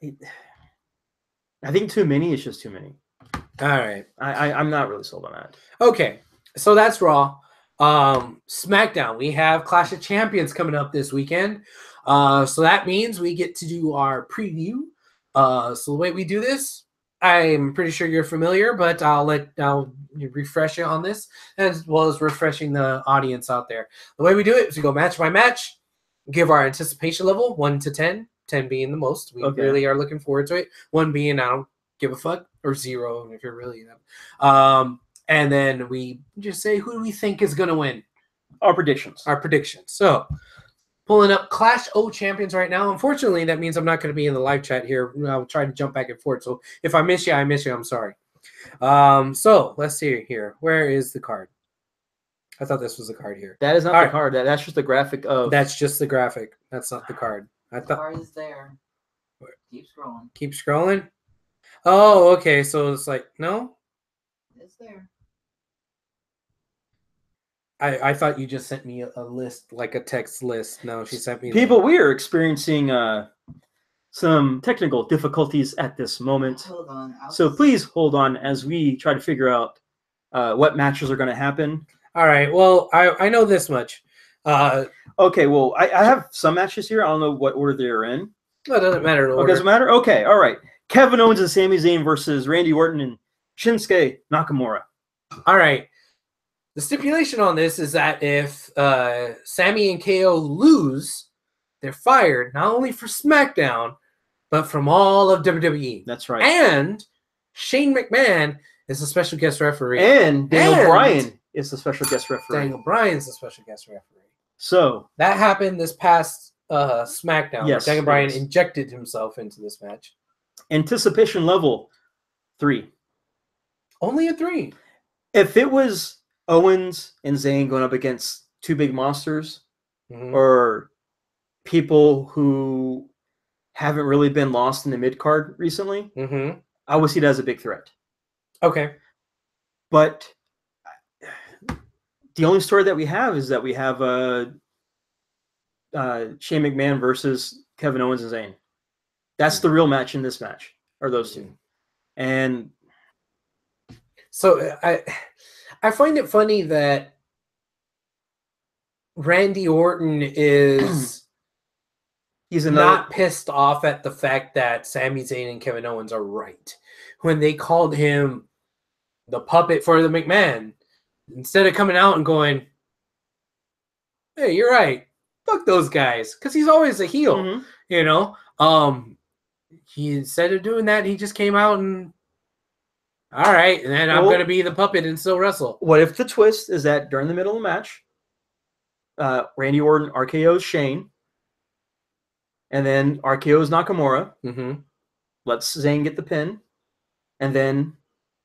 S2: I think too many is just too many.
S1: All right.
S2: I'm not really sold on that.
S1: Okay. So that's Raw. SmackDown. We have Clash of Champions coming up this weekend. So that means we get to do our preview. So the way we do this, I'm pretty sure you're familiar, but I'll refresh you on this, as well as refreshing the audience out there. The way we do it is we go match by match, give our anticipation level 1 to 10, 10 being the most. We really are looking forward to it. 1 being I don't give a fuck, or 0 if you're really and then we just say who do we think is going to win.
S2: Our predictions.
S1: So pulling up Clash of Champions right now. Unfortunately, that means I'm not going to be in the live chat here. I'll try to jump back and forth. So if I miss you, I miss you. I'm sorry. So let's see here. Where is the card? I thought this was the card here.
S2: That is not the card. That's just the graphic of.
S1: That's just the graphic. That's not the card.
S3: The card is there. Keep scrolling.
S1: Keep scrolling. Oh, okay. So it's like, no?
S3: It's there.
S1: I thought you just sent me a list, like a text list. No, she sent me.
S2: People, we are experiencing some technical difficulties at this moment.
S3: Hold on.
S2: So please hold on as we try to figure out what matches are going to happen.
S1: All right. Well, I know this much.
S2: Okay, well, I have some matches here. I don't know what order they're in.
S1: Well, it doesn't matter.
S2: Oh, doesn't matter? Okay, all right. Kevin Owens and Sami Zayn versus Randy Orton and Shinsuke Nakamura.
S1: All right. The stipulation on this is that if Sami and KO lose, they're fired, not only for SmackDown, but from all of WWE.
S2: That's right.
S1: And Shane McMahon is a special guest referee.
S2: And Daniel Bryan is the special guest referee.
S1: Daniel Bryan's the special guest referee.
S2: So
S1: that happened this past SmackDown.
S2: Yes,
S1: where Daniel Bryan injected himself into this match.
S2: Anticipation level 3.
S1: Only a 3.
S2: If it was Owens and Zayn going up against two big monsters, or people who haven't really been lost in the mid card recently, I would see that as a big threat.
S1: Okay.
S2: But the only story that we have is that we have Shane McMahon versus Kevin Owens and Zayn. That's the real match in this match, are those two. And
S1: so I find it funny that Randy Orton is not pissed off at the fact that Sami Zayn and Kevin Owens are right. When they called him the puppet for the McMahon, instead of coming out and going, hey, you're right, fuck those guys, because he's always a heel, you know? He, instead of doing that, he just came out and, all right, and then I'm going to be the puppet and still wrestle.
S2: What if the twist is that during the middle of the match, Randy Orton RKO's Shane, and then RKO's Nakamura, lets Zayn get the pin, and then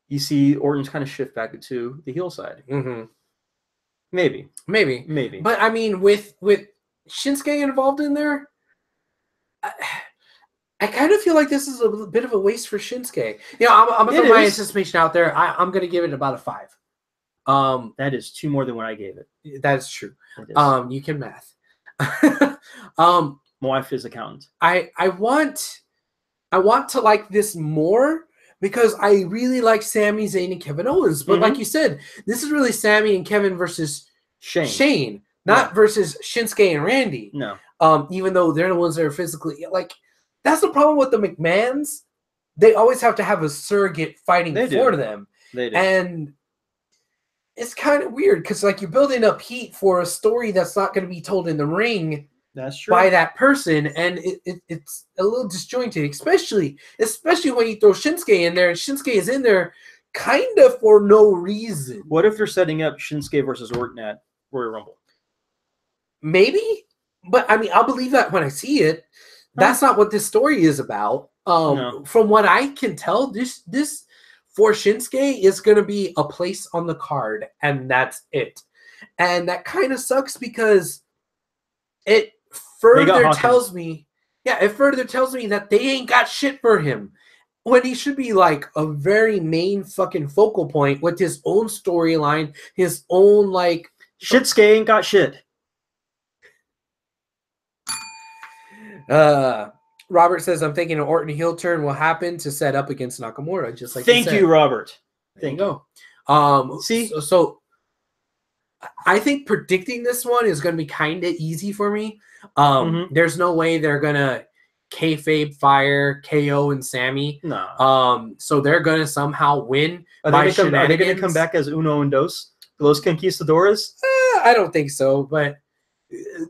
S2: you see Orton's kind of shift back to the heel side. Maybe.
S1: But I mean, with Shinsuke involved in there, I kind of feel like this is a bit of a waste for Shinsuke. You know, I'm gonna throw my anticipation out there. I'm gonna give it about a 5.
S2: That is 2 more than what I gave it.
S1: That is true. You can math.
S2: My wife is accountant.
S1: I want to like this more because I really like Sami Zayn and Kevin Owens. But like you said, this is really Sami and Kevin versus Shane, not versus Shinsuke and Randy.
S2: No.
S1: Even though they're the ones that are physically like. That's the problem with the McMahons. They always have to have a surrogate fighting for them.
S2: They do.
S1: And it's kind of weird because like you're building up heat for a story that's not going to be told in the ring.
S2: That's true.
S1: By that person, and it's a little disjointed, especially when you throw Shinsuke in there, and Shinsuke is in there kind of for no reason.
S2: What if they're setting up Shinsuke versus Orton at Royal Rumble?
S1: Maybe, but I mean, I'll believe that when I see it. That's not what this story is about.
S2: No.
S1: From what I can tell, this for Shinsuke is going to be a place on the card, and that's it. And that kind of sucks because it further tells me that they ain't got shit for him when he should be like a very main fucking focal point with his own storyline, his own like
S2: Shinsuke ain't got shit.
S1: Robert says, I'm thinking an Orton heel turn will happen to set up against Nakamura, just like
S2: Thank you, Robert.
S1: There you go.
S2: See?
S1: So I think predicting this one is going to be kind of easy for me. There's no way they're going to kayfabe fire KO and Sami.
S2: No.
S1: So they're going to somehow win.
S2: Are they going to come back as Uno and Dos? Los Conquistadores?
S1: I don't think so, but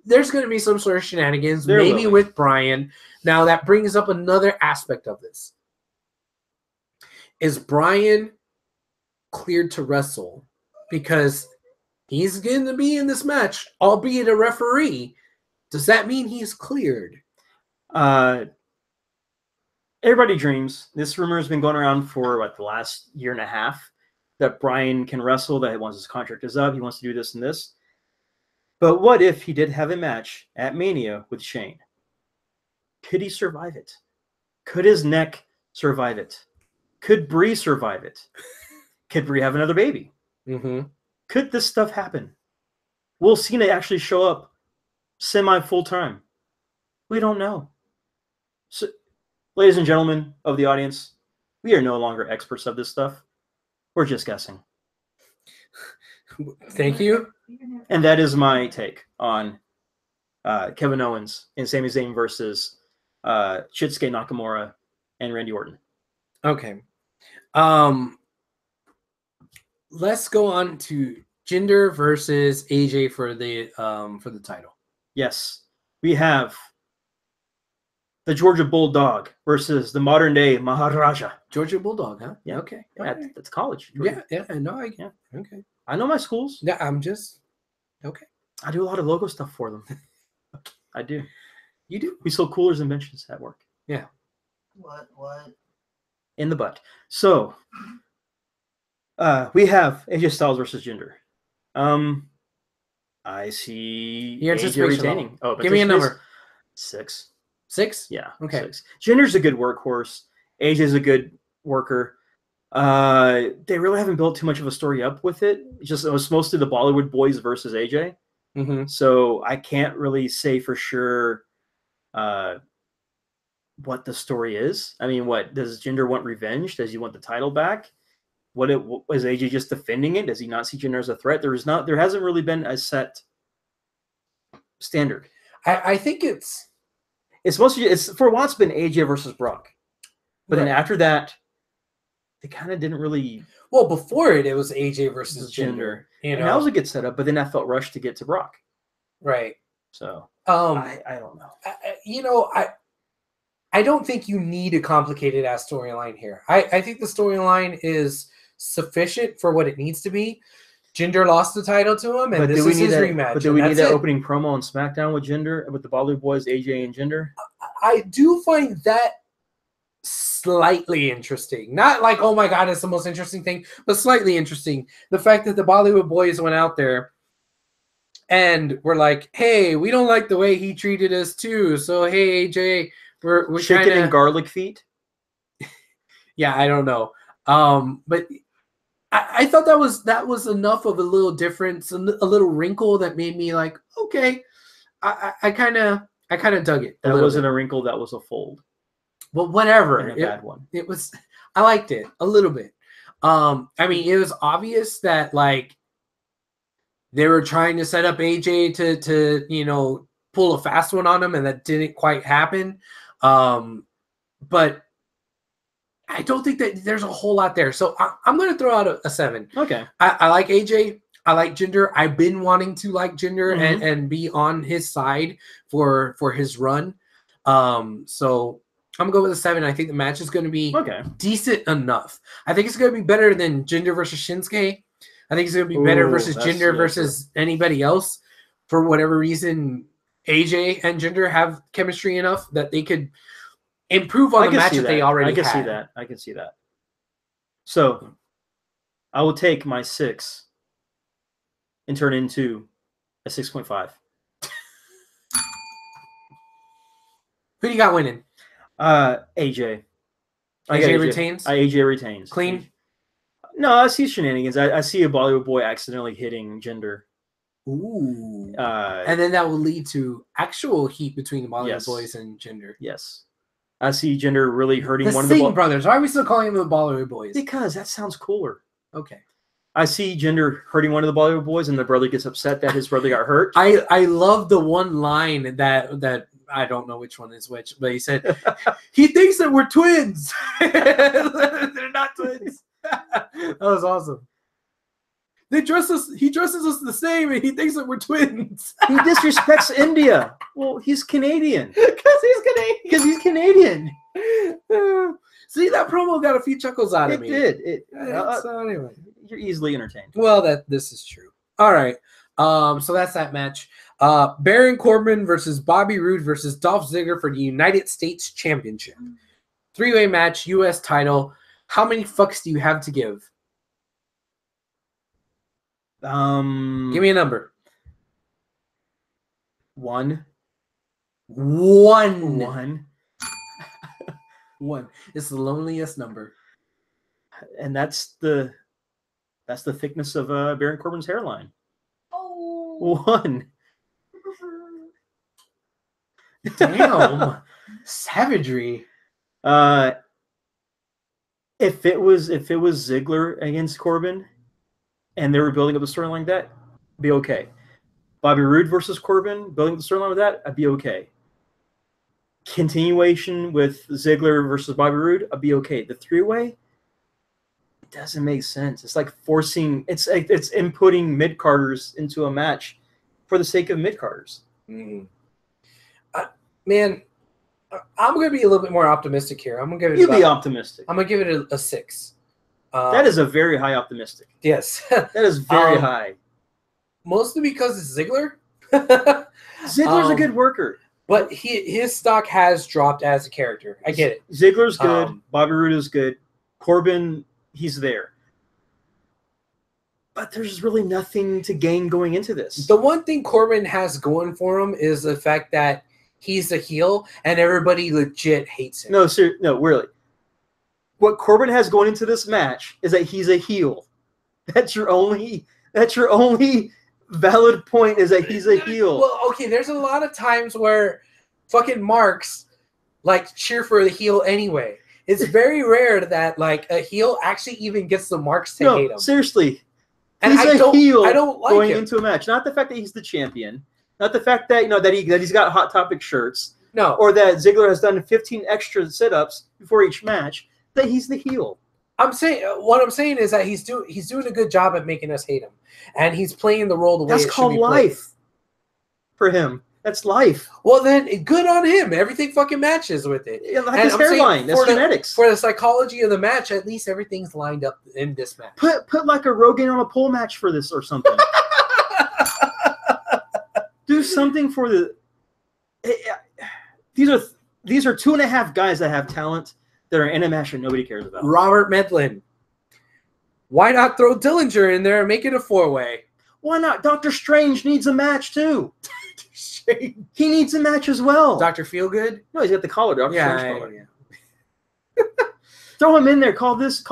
S1: there's going to be some sort of shenanigans, maybe with Bryan. Now, that brings up another aspect of this. Is Bryan cleared to wrestle? Because he's going to be in this match, albeit a referee. Does that mean he's cleared?
S2: Everybody dreams. This rumor has been going around for the last year and a half that Bryan can wrestle, that once his contract is up, he wants to do this and this. But what if he did have a match at Mania with Shane? Could he survive it? Could his neck survive it? Could Brie survive it? Could Brie have another baby? Could this stuff happen? Will Cena actually show up semi-full time? We don't know. So, ladies and gentlemen of the audience, we are no longer experts of this stuff. We're just guessing.
S1: Thank you.
S2: And that is my take on Kevin Owens and Sami Zayn versus Shinsuke Nakamura and Randy Orton.
S1: Okay. Let's go on to Jinder versus AJ for the title.
S2: Yes, we have the Georgia Bulldog versus the modern day Maharaja.
S1: Georgia Bulldog, huh?
S2: Yeah.
S1: Okay.
S2: That's college.
S1: Yeah. I know. Okay.
S2: I know my schools.
S1: Yeah, I'm just okay.
S2: I do a lot of logo stuff for them. I do.
S1: You do?
S2: We sell coolers and benches at work.
S1: Yeah.
S3: What?
S2: In the butt. So, we have AJ Styles versus Jinder. I see
S1: Your
S2: AJ
S1: anticipation
S2: retaining.
S1: level.
S2: Oh, but
S1: Give me a number.
S2: 6.
S1: 6?
S2: Yeah.
S1: Okay.
S2: 6. Jinder's a good workhorse. AJ's a good worker. They really haven't built too much of a story up with it. It was mostly the Bollywood boys versus AJ.
S1: Mm-hmm.
S2: So I can't really say for sure what the story is. I mean, what does Jinder want revenge? Does he want the title back? Was AJ just defending it? Does he not see Jinder as a threat? There hasn't really been a set standard.
S1: I think it's
S2: for a while it's been AJ versus Brock, but
S1: right.
S2: then after that, they kind of didn't really.
S1: Well, before it was AJ versus Jinder. You know,
S2: and that was a good setup, but then I felt rushed to get to Brock.
S1: Right.
S2: So
S1: I
S2: don't know.
S1: I don't think you need a complicated ass storyline here. I think the storyline is sufficient for what it needs to be. Jinder lost the title to him, and this is his rematch.
S2: But do we need that opening promo on SmackDown with Jinder, with the Bollywood boys, AJ and Jinder?
S1: I do find that slightly interesting. Not like, oh my God, it's the most interesting thing, but slightly interesting. The fact that the Bollywood boys went out there and were like, hey, we don't like the way he treated us too. So, hey, AJ, we're
S2: chicken and garlic feet.
S1: Yeah, I don't know. But I thought that was enough of a little difference, a little wrinkle that made me like, okay, I kind of dug it.
S2: That wasn't a wrinkle, that was a fold.
S1: But whatever,
S2: and a bad one.
S1: It was. I liked it a little bit. I mean, it was obvious that like they were trying to set up AJ to pull a fast one on him, and that didn't quite happen. But I don't think that there's a whole lot there. So I'm going to throw out a 7.
S2: Okay.
S1: I like AJ. I like Jinder. I've been wanting to like Jinder and be on his side for his run. So I'm going to go with a 7. I think the match is going to be decent enough. I think it's going to be better than Jinder versus Shinsuke. I think it's going to be better versus Jinder versus anybody else. For whatever reason, AJ and Jinder have chemistry enough that they could improve on the match that they already had.
S2: I can see that. So I will take my 6 and turn into a 6.5.
S1: Who do you got winning?
S2: AJ.
S1: AJ retains?
S2: AJ retains.
S1: Clean?
S2: No, I see shenanigans. I see a Bollywood boy accidentally hitting Jinder.
S1: Ooh. And then that will lead to actual heat between the Bollywood boys and Jinder.
S2: Yes. I see Jinder really hurting one of
S1: the brothers. Why are we still calling them the Bollywood boys?
S2: Because that sounds cooler.
S1: Okay.
S2: I see Jinder hurting one of the Bollywood boys, and the brother gets upset that his brother got hurt.
S1: I love the one line that I don't know which one is which, but he said he thinks that we're twins. They're not twins. That was awesome. He dresses us the same, and he thinks that we're twins.
S2: He disrespects India. Well, he's Canadian.
S1: Because he's Canadian. See, that promo got a few chuckles out of me.
S2: It did.
S1: So anyway,
S2: you're easily entertained.
S1: Well, this is true. All right. So that's that match. Baron Corbin versus Bobby Roode versus Dolph Ziggler for the United States Championship. 3-way match, U.S. title. How many fucks do you have to give? Give me a number.
S2: 1.
S1: 1. 1. It's the loneliest number.
S2: And that's the thickness of Baron Corbin's hairline.
S3: Oh.
S2: 1.
S1: Damn. Savagery.
S2: If it was Ziggler against Corbin, and they were building up a storyline like that, be okay. Bobby Roode versus Corbin, building up the storyline with that, I'd be okay. Continuation with Ziggler versus Bobby Roode, I'd be okay. The three-way, it doesn't make sense. It's like forcing, it's inputting mid-carders into a match for the sake of mid-carders.
S1: Mm-hmm. Man, I'm going to be a little bit more optimistic here. I'm going to give it.
S2: You be optimistic.
S1: I'm going to give it a 6.
S2: That is a very high optimistic.
S1: Yes.
S2: That is very high.
S1: Mostly because it's Ziggler.
S2: Ziggler's a good worker.
S1: But his stock has dropped as a character. I get it.
S2: Ziggler's good. Bobby Roode is good. Corbin, he's there. But there's really nothing to gain going into this.
S1: The one thing Corbin has going for him is the fact that he's a heel and everybody legit hates him.
S2: No, really. What Corbin has going into this match is that he's a heel. That's your only valid point, is that he's a heel.
S1: Well, okay, there's a lot of times where fucking marks like cheer for the heel anyway. It's very rare that like a heel actually even gets the marks to hate him.
S2: Seriously.
S1: And
S2: he's a heel
S1: I don't like
S2: going
S1: him.
S2: into a match. Not the fact that he's the champion. Not the fact that that he's got Hot Topic shirts.
S1: No.
S2: Or that Ziggler has done 15 extra sit-ups before each match. That he's the heel.
S1: What I'm saying is that he's doing a good job at making us hate him, and he's playing the role the way
S2: that's
S1: it
S2: called
S1: should be
S2: life
S1: played.
S2: for him. That's life.
S1: Well, then good on him. Everything fucking matches with it.
S2: Yeah, like his hairline. That's genetics.
S1: For the psychology of the match, at least everything's lined up in this match.
S2: Put like a Rogan on a pole match for this or something. Do something for the. These are 2.5 guys that have talent that are in a match that nobody cares about.
S1: Robert Medlin. Why not throw Dillinger in there and make it a 4-way?
S2: Why not? Doctor Strange needs a match too. He needs a match as well.
S1: Dr. Feelgood?
S2: No, he's got the collar. Doctor Strange collar.
S1: Yeah.
S2: Throw him in there. Call this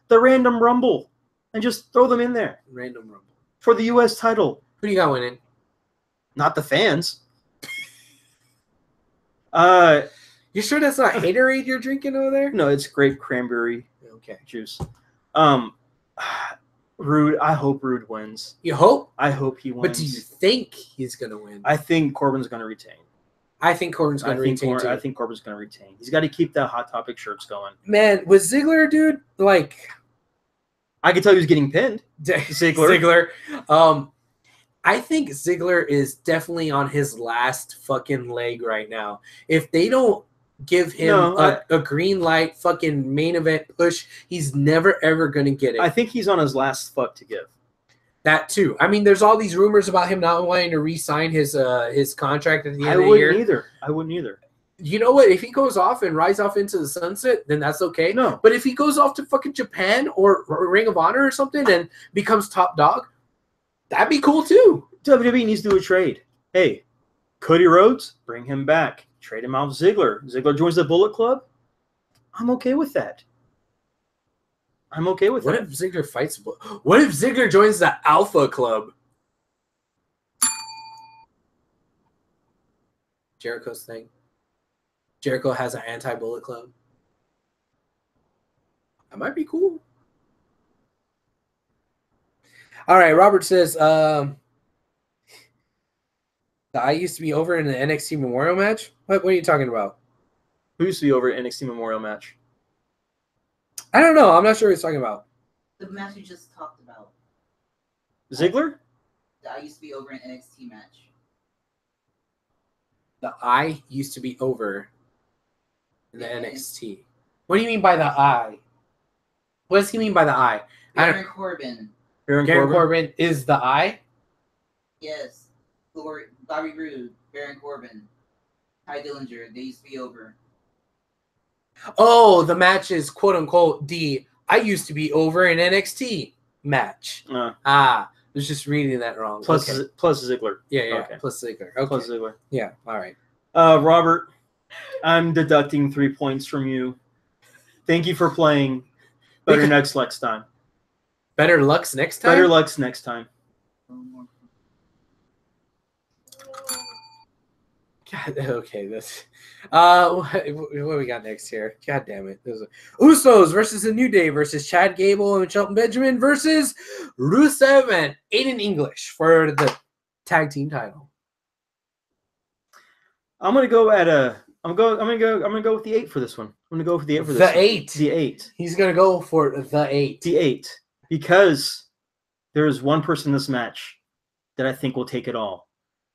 S2: the Random Rumble, and just throw them in there.
S1: Random Rumble
S2: for the U.S. title.
S1: Who do you got winning?
S2: Not the fans.
S1: You sure that's not Haterade you're drinking over there?
S2: No, it's grape cranberry juice. Roode, I hope Roode wins.
S1: You hope?
S2: I hope he wins.
S1: But do you think he's going to win?
S2: I think Corbin's going to retain.
S1: I think Corbin's going to retain too.
S2: I think Corbin's going to retain. He's got to keep that Hot Topic shirts going.
S1: Man, with Ziggler, dude, like...
S2: I could tell he was getting pinned.
S1: Ziggler. I think Ziggler is definitely on his last fucking leg right now. If they don't give him a green light fucking main event push, he's never ever going to get it.
S2: I think he's on his last fuck to give.
S1: That too. I mean, there's all these rumors about him not wanting to re-sign his contract at the end of the year.
S2: I wouldn't either.
S1: You know what? If he goes off and rides off into the sunset, then that's okay.
S2: No.
S1: But if he goes off to fucking Japan or Ring of Honor or something and becomes top dog, that'd be cool too.
S2: WWE needs to do a trade. Hey, Cody Rhodes, bring him back. Trade him out with Ziggler. Ziggler joins the Bullet Club. I'm okay with that.
S1: What if Ziggler fights? What if Ziggler joins the Alpha Club? Jericho's thing. Jericho has an anti-Bullet Club. That might be cool. All right, Robert says, I used to be over in the NXT Memorial match? What are you talking about?
S2: Who used to be over at NXT Memorial match?
S1: I don't know. I'm not sure what he's talking about.
S3: The match you just talked about.
S2: Ziggler?
S3: I used to be over in NXT match.
S1: The I used to be over in the NXT. What do you mean by the I? What does he mean by the I?
S3: Baron Corbin.
S1: Baron Corbin is the I?
S3: Yes. Bobby Roode, Baron Corbin, Ty Dillinger, they used to be over.
S1: Oh, the match is quote unquote the I used to be over in NXT match. I was just reading that wrong.
S2: Plus Ziggler.
S1: Yeah.
S2: Okay.
S1: Plus Ziggler. Okay.
S2: Plus Ziggler.
S1: Yeah. All right.
S2: Robert, I'm deducting 3 points from you. Thank you for playing. Better next time.
S1: Better lucks next time?
S2: Better lucks next time.
S1: God, okay, this. What do we got next here? God damn it! There's Usos versus the New Day versus Chad Gable and Shelton Benjamin versus Rusev and Aiden English for the tag team title.
S2: I'm gonna go with the 8 for this one. I'm gonna go for the 8 for this.
S1: The 8.
S2: The 8.
S1: He's gonna go for the 8.
S2: The 8 because there is one person in this match that I think will take it all.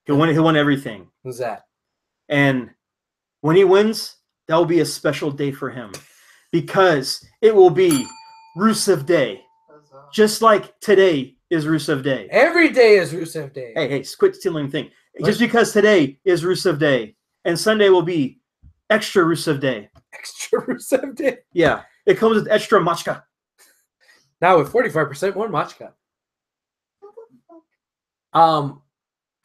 S2: He'll win everything.
S1: Who's that?
S2: And when he wins, that will be a special day for him because it will be Rusev Day. Just like today is Rusev Day.
S1: Every day is Rusev Day.
S2: Hey, quit stealing the thing. What? Just because today is Rusev Day and Sunday will be extra Rusev Day.
S1: Extra Rusev Day?
S2: Yeah. It comes with extra machka.
S1: Now with 45% more machka.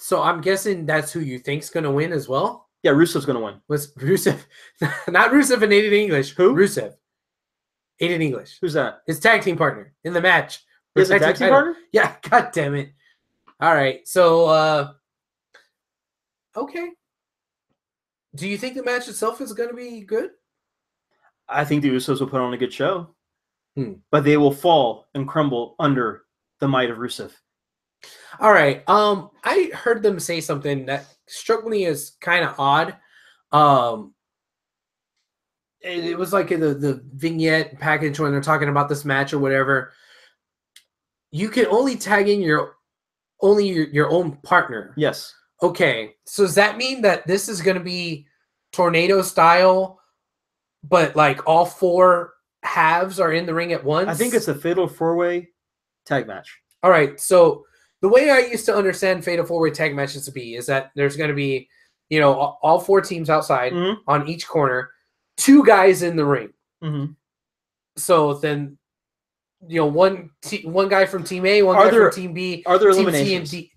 S1: So I'm guessing that's who you think's gonna win as well?
S2: Yeah, Rusev's gonna win.
S1: Was Rusev not Rusev and Aiden English.
S2: Who?
S1: Rusev. Aiden English.
S2: Who's that?
S1: His tag team partner in the match.
S2: His tag team partner?
S1: Yeah, god damn it. All right. So okay. Do you think the match itself is gonna be good?
S2: I think the Usos will put on a good show. But they will fall and crumble under the might of Rusev.
S1: All right. I heard them say something that struck me as kind of odd. It was like the vignette package when they're talking about this match or whatever. You can only tag in your own partner.
S2: Yes.
S1: Okay. So does that mean that this is going to be tornado style, but like all 4 halves are in the ring at once?
S2: I think it's a fatal 4-way tag match.
S1: All right. So the way I used to understand fatal 4-way tag matches to be is that there's going to be, all 4 teams outside on each corner, 2 guys in the ring.
S2: Mm-hmm.
S1: So then, one guy from Team A, one guy from Team B.
S2: Are there
S1: team
S2: eliminations?
S1: C and D.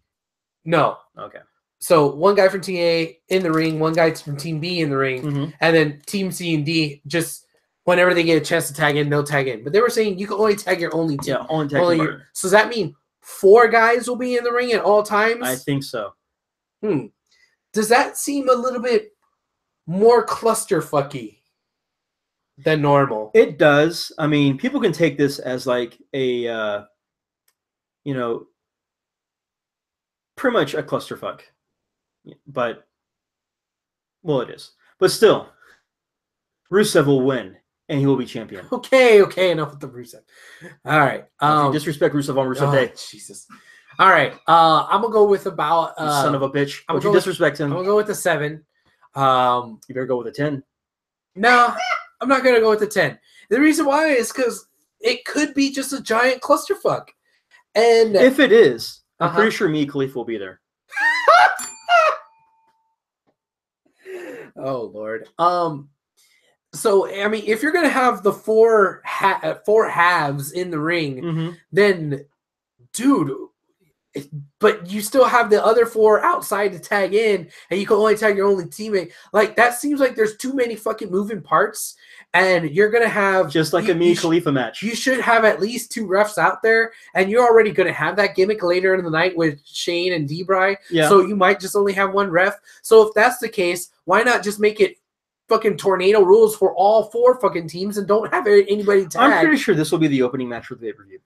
S1: No.
S2: Okay.
S1: So one guy from Team A in the ring, one guy from Team B in the ring, and then Team C and D just whenever they get a chance to tag in, they'll tag in. But they were saying you can only tag your only team.
S2: Yeah, only tag your.
S1: So does that mean 4 guys will be in the ring at all times?
S2: I think so.
S1: Does that seem a little bit more clusterfucky than normal?
S2: It does. I mean, people can take this as like a, pretty much a clusterfuck. But, well, it is. But still, Rusev will win, and he will be champion.
S1: Okay, enough with the Rusev. All right.
S2: Disrespect Rusev on Rusev Day.
S1: Jesus. All right. I'm going to go with about...
S2: you son of a bitch. Would you disrespect him?
S1: I'm going to go with the 7.
S2: You better go with a 10.
S1: No, I'm not going to go with the 10. The reason why is because it could be just a giant clusterfuck. And
S2: if it is, I'm pretty sure Mia Khalifa will be there.
S1: Oh, Lord. So, I mean, if you're going to have the 4 halves in the ring, then, dude, but you still have the other 4 outside to tag in, and you can only tag your only teammate. Like, that seems like there's too many fucking moving parts, and you're going to have...
S2: Just like a Mia Khalifa match.
S1: You should have at least 2 refs out there, and you're already going to have that gimmick later in the night with Shane and Bray.
S2: Yeah.
S1: So you might just only have 1 ref. So if that's the case, why not just make it fucking tornado rules for all 4 fucking teams and don't have anybody tag?
S2: I'm pretty sure this will be the opening match for the pay-per-view.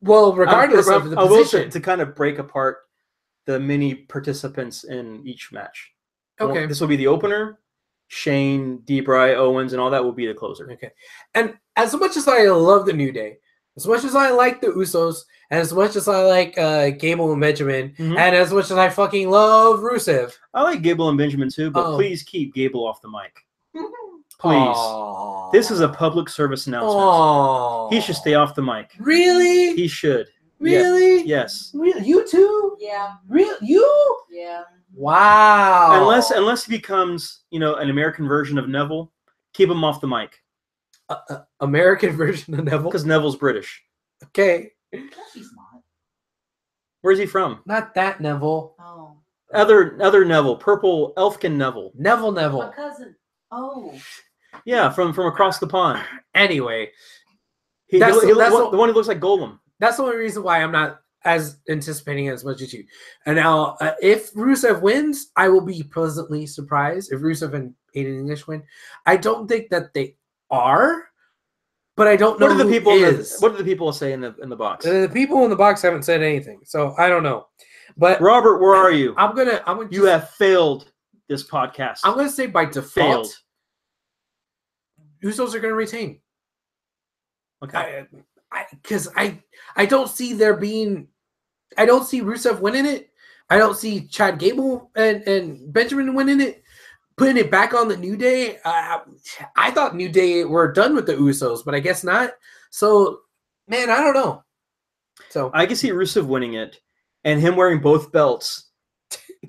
S1: Well, regardless of the position.
S2: To kind of break apart the many participants in each match.
S1: Okay.
S2: This will be the opener. Shane, Bray, Owens, and all that will be the closer.
S1: Okay. And as much as I love the New Day, as much as I like the Usos, and as much as I like Gable and Benjamin, and as much as I fucking love Rusev.
S2: I like Gable and Benjamin too, but please keep Gable off the mic. Please. This is a public service announcement. He should stay off the mic.
S1: Really?
S2: He should.
S1: Really?
S2: Yeah. Yes.
S1: Really? You too?
S3: Yeah.
S1: Real? You?
S3: Yeah.
S1: Wow.
S2: Unless he becomes, an American version of Neville, keep him off the mic.
S1: American version of Neville?
S2: Because Neville's British.
S1: Okay.
S3: He's not.
S2: Where's he from?
S1: Not that Neville.
S3: Oh.
S2: Other Neville. Purple Elfkin Neville.
S1: Neville.
S3: My cousin. Oh.
S2: Yeah, from across the pond.
S1: Anyway.
S2: The one who looks like Golem.
S1: That's the only reason why I'm not as anticipating as much as you. And now, if Rusev wins, I will be pleasantly surprised. If Rusev and Aiden English win, I don't think that they are, but I don't know
S2: What do the
S1: who
S2: people?
S1: is.
S2: What do the people say in the box?
S1: The people in the box haven't said anything, so I don't know. But
S2: Robert, where are you?
S1: I'm gonna.
S2: You have failed this podcast.
S1: I'm gonna say by default, Usos are gonna retain.
S2: Okay.
S1: Because I don't see there being. I don't see Rusev winning it. I don't see Chad Gable and Benjamin winning it. Putting it back on the New Day. I thought New Day were done with the Usos, but I guess not. So, man, I don't know. So
S2: I can see Rusev winning it, and him wearing both belts,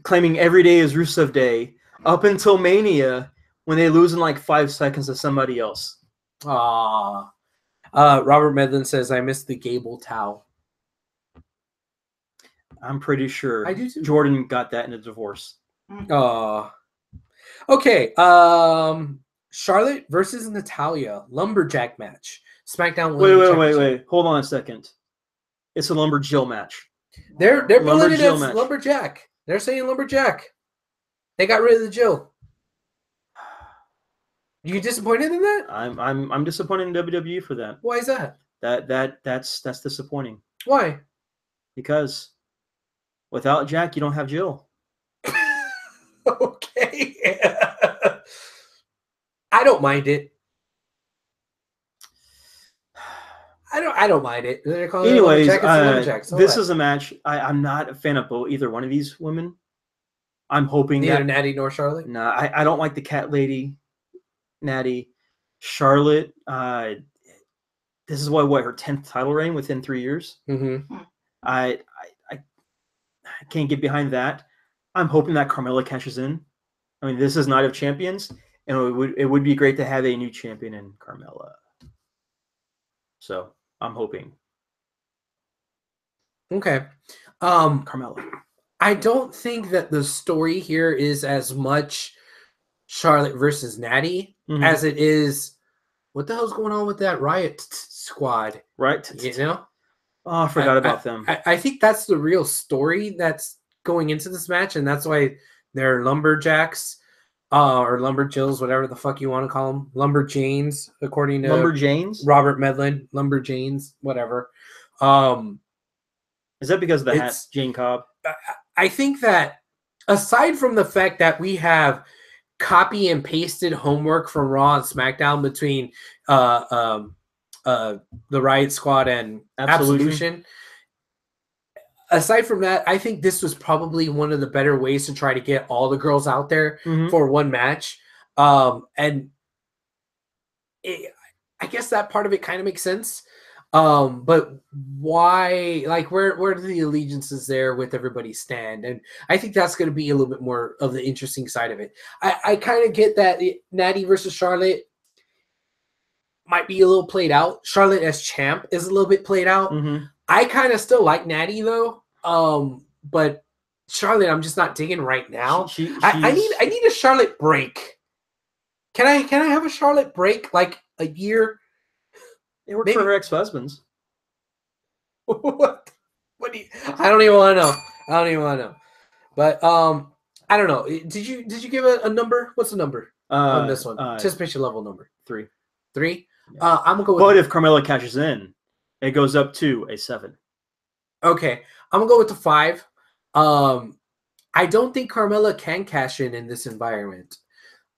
S2: claiming every day is Rusev Day, up until Mania, when they lose in like 5 seconds to somebody else.
S1: Robert Medlin says, I missed the Gable towel.
S2: I'm pretty sure
S1: I do too.
S2: Jordan got that in a divorce.
S1: Okay. Charlotte versus Natalya. Lumberjack match. SmackDown.
S2: Wait. Hold on a second. It's a Lumberjill match.
S1: They're billing it as
S2: match.
S1: Lumberjack. They're saying Lumberjack. They got rid of the Jill. You disappointed in that?
S2: I'm disappointed in WWE for that.
S1: Why is that?
S2: That's disappointing.
S1: Why?
S2: Because without Jack, you don't have Jill.
S1: Okay. I don't mind it. I don't mind it.
S2: Anyways,
S1: so
S2: this is a match. I'm not a fan of either one of these women. I'm hoping
S1: neither Natty nor Charlotte.
S2: No, I don't like the cat lady, Natty. Charlotte. This is what her 10th title reign within 3 years.
S1: Mm-hmm.
S2: I can't get behind that. I'm hoping that Carmella cashes in. I mean, this is Night of Champions, and it would be great to have a new champion in Carmella. So I'm hoping.
S1: Okay.
S2: Carmella.
S1: I don't think that the story here is as much Charlotte versus Natty as it is what the hell's going on with that Riot squad.
S2: Right.
S1: You know?
S2: Oh, I forgot about them.
S1: I think that's the real story that's going into this match, and that's why they're Lumberjacks or Lumberjills, whatever the fuck you want to call them. Lumberjanes, according to
S2: Lumberjanes?
S1: Robert Medlin. Lumberjanes, whatever.
S2: Is that because of the hat, Jane Cobb?
S1: I think that aside from the fact that we have copy and pasted homework from Raw and SmackDown between the Riot Squad and Absolution. Aside from that, I think this was probably one of the better ways to try to get all the girls out there for one match. I guess that part of it kind of makes sense. But why, like, where do the allegiances there with everybody stand? And I think that's going to be a little bit more of the interesting side of it. I kind of get that Natty versus Charlotte might be a little played out. Charlotte as champ is a little bit played out. I kind of still like Natty though. But Charlotte, I'm just not digging right now. I need a Charlotte break. Can I have a Charlotte break like a year?
S2: It worked for her ex-husbands.
S1: What do you? I don't even want to know. But I don't know. Did you give a number? What's the number on this one? Anticipation level number
S2: 3.
S1: 3. Yeah. I'm gonna go.
S2: But if Carmella cashes in, it goes up to a 7.
S1: Okay, I'm gonna go with the 5. I don't think Carmella can cash in this environment.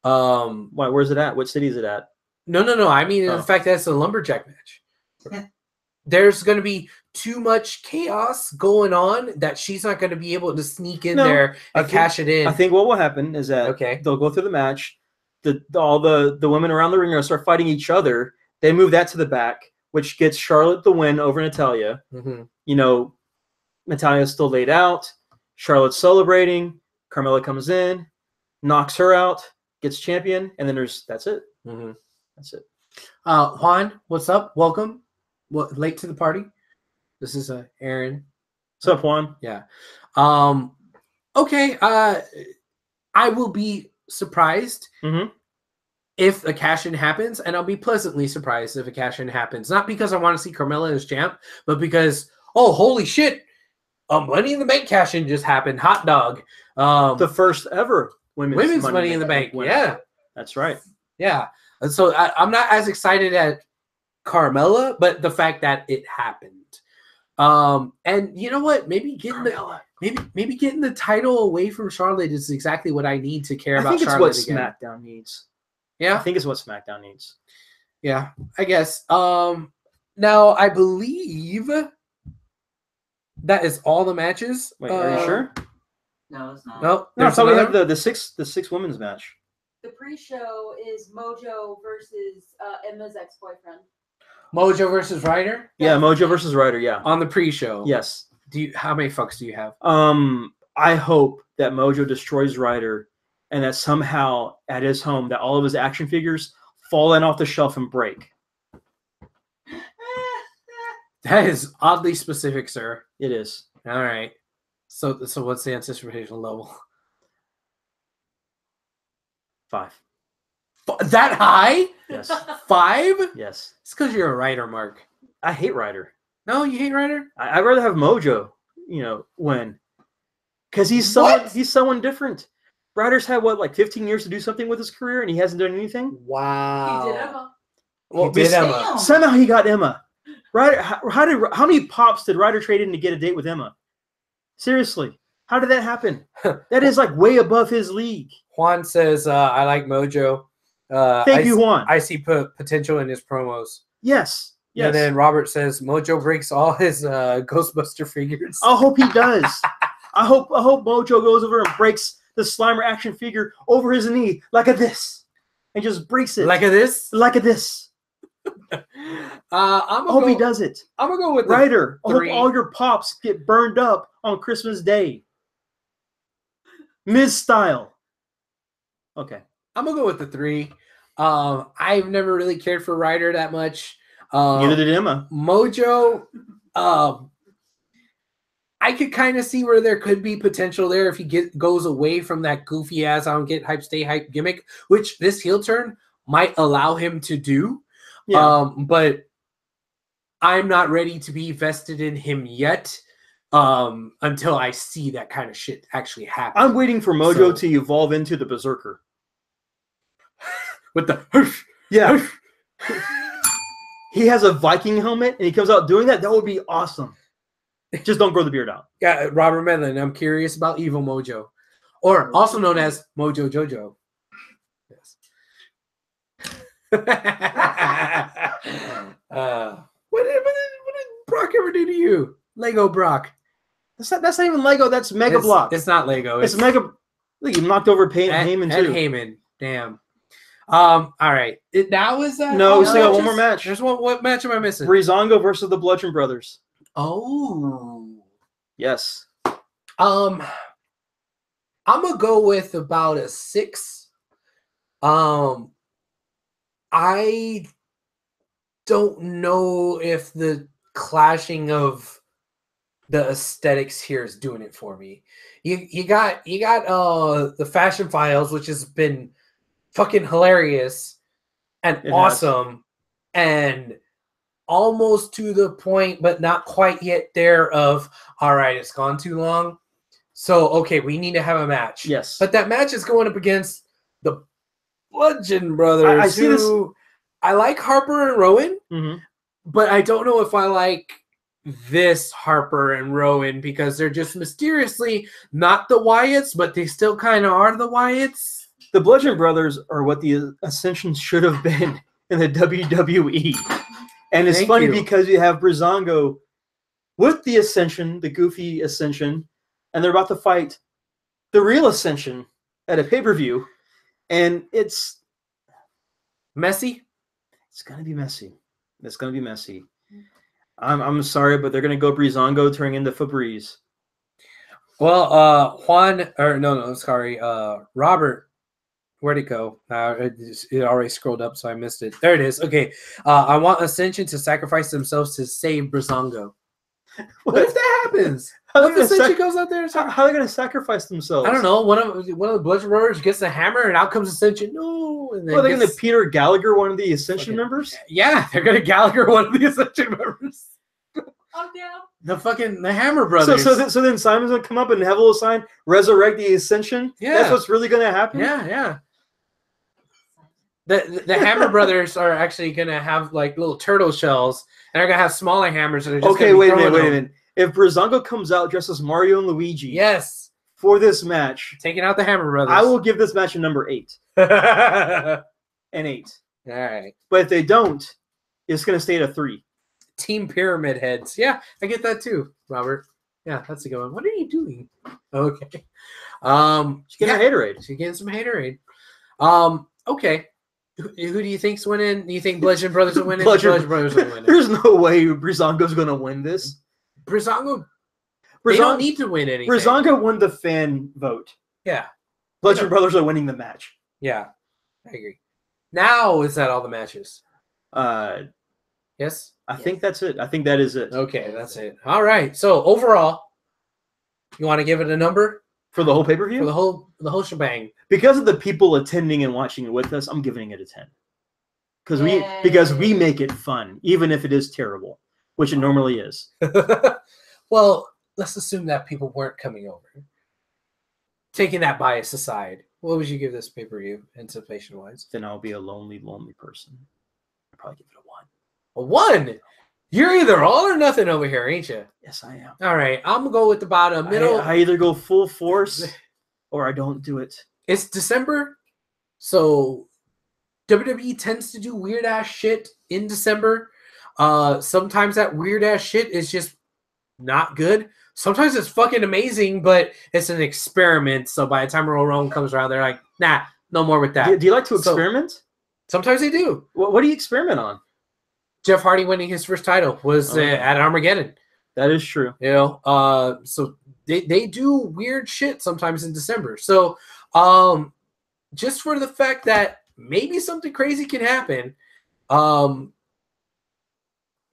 S2: Why? Where's it at? What city is it at?
S1: No. I mean, the fact that it's a lumberjack match. There's going to be too much chaos going on that she's not going to be able to sneak in there and cash it in.
S2: I think what will happen is that they'll go through the match. All the women around the ring are going to start fighting each other. They move that to the back, which gets Charlotte the win over Natalya. You know, Natalya's still laid out. Charlotte's celebrating. Carmella comes in, knocks her out, gets champion, and then that's it. That's it.
S1: Juan, what's up? Welcome. Late to the party. This is Aaron.
S2: What's up, Juan?
S1: Yeah. Okay. I will be surprised if a cash-in happens, and I'll be pleasantly surprised if a cash-in happens. Not because I want to see Carmella as champ, but because, oh, holy shit, a Money in the Bank cash-in just happened. Hot dog.
S2: The first ever women's
S1: Money in the Bank.
S2: winner.
S1: Yeah.
S2: That's right.
S1: Yeah. And so I'm not as excited at Carmella, but the fact that it happened. And you know what? Maybe getting maybe getting the title away from Charlotte is exactly what I need to care about.
S2: I think
S1: Charlotte
S2: it's what
S1: again.
S2: SmackDown needs.
S1: Yeah.
S2: I think it's what SmackDown needs.
S1: Yeah, I guess. Now I believe that is all the matches.
S2: Wait, are you sure?
S3: No, it's not.
S1: Nope.
S2: No, so we have the six women's match.
S4: The pre-show is Mojo versus Emma's ex-boyfriend.
S1: Mojo versus Ryder?
S2: Yeah, Mojo versus Ryder, yeah.
S1: On the pre-show.
S2: Yes.
S1: How many fucks do you have?
S2: I hope that Mojo destroys Ryder and that somehow at his home that all of his action figures fall in off the shelf and break.
S1: That is oddly specific, sir.
S2: It is.
S1: All right. So what's the anticipation level?
S2: 5.
S1: That high?
S2: Yes.
S1: 5?
S2: Yes.
S1: It's because you're a writer, Mark.
S2: I hate Ryder.
S1: No, you hate Ryder?
S2: I'd rather have Mojo, win. Because he's someone different. Ryder's had, 15 years to do something with his career, and he hasn't done anything?
S1: Wow.
S4: He did Emma.
S1: Well, he did Emma.
S3: Damn.
S2: Somehow he got Emma. Ryder, how many pops did Ryder trade in to get a date with Emma? Seriously. How did that happen? That is way above his league.
S1: Juan says, I like Mojo.
S2: Thank you, Juan.
S1: I see potential in his promos.
S2: Yes. Yes.
S1: And then Robert says, Mojo breaks all his Ghostbuster figures.
S2: I hope he does. I hope Mojo goes over and breaks the Slimer action figure over his knee like a this. And just breaks it.
S1: Like a this?
S2: Like a this.
S1: I
S2: hope he does it.
S1: I'm going to go with
S2: Ryder, I hope
S1: 3.
S2: all your pops get burned up on Christmas Day. Miz style. Okay.
S1: I'm going to go with the 3. I've never really cared for Ryder that much.
S2: Neither did Emma.
S1: Mojo, I could kind of see where there could be potential there if he goes away from that goofy ass I don't get hype, stay hype gimmick, which this heel turn might allow him to do.
S2: Yeah.
S1: But I'm not ready to be vested in him yet until I see that kind of shit actually happen.
S2: I'm waiting for Mojo to evolve into the Berserker.
S1: With the
S2: yeah. He has a Viking helmet and he comes out doing that. That would be awesome. Just don't grow the beard out.
S1: Yeah, Robert Medlin. I'm curious about Evil Mojo, or also known as Mojo Jojo. Yes. What did Brock ever do to you? Lego Brock.
S2: That's not even Lego. That's Mega Block.
S1: It's not Lego.
S2: It's Mega. Look, you knocked over Heyman too.
S1: And Heyman. Damn. All right. That was
S2: no. We still got one more match.
S1: There's one. What match am I missing?
S2: Breezango versus the Bludgeon Brothers.
S1: Oh.
S2: Yes.
S1: I'm gonna go with about a 6. I don't know if the clashing of the aesthetics here is doing it for me. You got the Fashion Files, which has been fucking hilarious and awesome and almost to the point, but not quite yet there of, all right, it's gone too long. So, okay, we need to have a match.
S2: Yes.
S1: But that match is going up against the Bludgeon Brothers.
S2: I see this.
S1: I like Harper and Rowan, but I don't know if I like this Harper and Rowan because they're just mysteriously not the Wyatts, but they still kind of are the Wyatts.
S2: The Bludgeon Brothers are what the Ascension should have been in the WWE. And it's funny because you have Breezango with the Ascension, the goofy Ascension, and they're about to fight the real Ascension at a pay-per-view. And it's
S1: messy.
S2: It's going to be messy. It's going to be messy. I'm sorry, but they're going to go Breezango turning into Febreze.
S1: Well, Robert. Where'd it go? It already scrolled up, so I missed it. There it is. Okay. I want Ascension to sacrifice themselves to save Breezango. What if that happens? What if Ascension goes out there?
S2: How are they going to sacrifice themselves?
S1: I don't know. One of the Bludgeon Brothers gets the hammer, and out comes Ascension. No. And then
S2: they're going to Peter Gallagher, one of the Ascension members?
S1: Yeah, they're going to Gallagher, one of the Ascension members.
S4: I'm down.
S1: The Hammer Brothers.
S2: So then Simon's gonna come up and have a little sign, resurrect the Ascension.
S1: Yeah.
S2: That's what's really gonna happen.
S1: Yeah. The Hammer Brothers are actually gonna have like little turtle shells, and they're gonna have smaller hammers that are just
S2: Okay, wait a minute. If Breezango comes out dressed as Mario and Luigi,
S1: yes,
S2: for this match,
S1: taking out the Hammer Brothers,
S2: I will give this match a number 8.
S1: All
S2: An 8.
S1: right.
S2: But if they don't, it's gonna stay at a 3.
S1: Team Pyramid Heads. Yeah, I get that too, Robert. Yeah, that's a good one. What are you doing? Okay.
S2: She's getting a haterade.
S1: She's getting some haterade. Okay. Who do you think's winning? Do you think Bludgeon Brothers will win it?
S2: Bludgeon
S1: Brothers will win it.
S2: There's no way Breezango's gonna win this.
S1: Breezango, they don't need to win anything.
S2: Breezango won the fan vote.
S1: Yeah.
S2: Bludgeon Brothers are winning the match.
S1: Yeah, I agree. Now is that all the matches? Yes?
S2: I think that's it. I think that is it.
S1: Okay, that's it. All right. So overall, you want to give it a number?
S2: For the whole pay-per-view?
S1: For the whole shebang.
S2: Because of the people attending and watching it with us, I'm giving it a 10. Because we make it fun, even if it is terrible, which it normally is.
S1: Well, let's assume that people weren't coming over. Taking that bias aside, what would you give this pay-per-view anticipation-wise?
S2: Then I'll be a lonely, lonely person. I'll probably give it a 1.
S1: A 1? You're either all or nothing over here, ain't you?
S2: Yes, I am.
S1: All right, I'm going to go with about a middle.
S2: I either go full force or I don't do it.
S1: It's December, so WWE tends to do weird-ass shit in December. Sometimes that weird-ass shit is just not good. Sometimes it's fucking amazing, but it's an experiment. So by the time Royal Rumble comes around, they're like, nah, no more with that.
S2: Do you like to experiment?
S1: Sometimes they do.
S2: What do you experiment on?
S1: Jeff Hardy winning his first title was at Armageddon.
S2: That is true.
S1: You know, so they do weird shit sometimes in December. So just for the fact that maybe something crazy can happen, all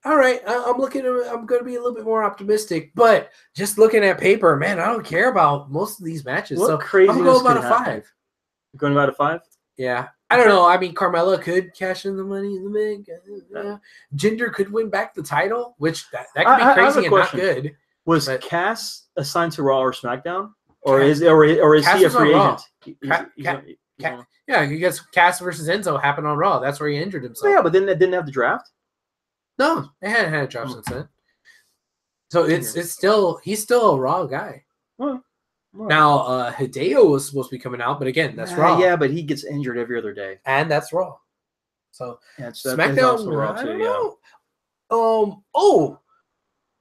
S1: right, I'm going to be a little bit more optimistic, but just looking at paper, man, I don't care about most of these matches.
S2: What
S1: so
S2: craziness
S1: I'm going to go about
S2: could
S1: a
S2: happen?
S1: 5.
S2: You're going about a 5?
S1: Yeah. I don't know. I mean, Carmella could cash in the money in the bank. Yeah. Jinder could win back the title, which that could be crazy and not good.
S2: Was Cass assigned to Raw or SmackDown, or is he a free agent?
S1: Yeah, you guess Cass versus Enzo happened on Raw. That's where he injured himself.
S2: Yeah, but then they didn't have the draft.
S1: No, they hadn't had a draft since then. So he's still a Raw guy.
S2: Well.
S1: Now, Hideo was supposed to be coming out, but again, that's Raw.
S2: Yeah, but he gets injured every other day.
S1: And that's Raw. So,
S2: SmackDown, Raw too,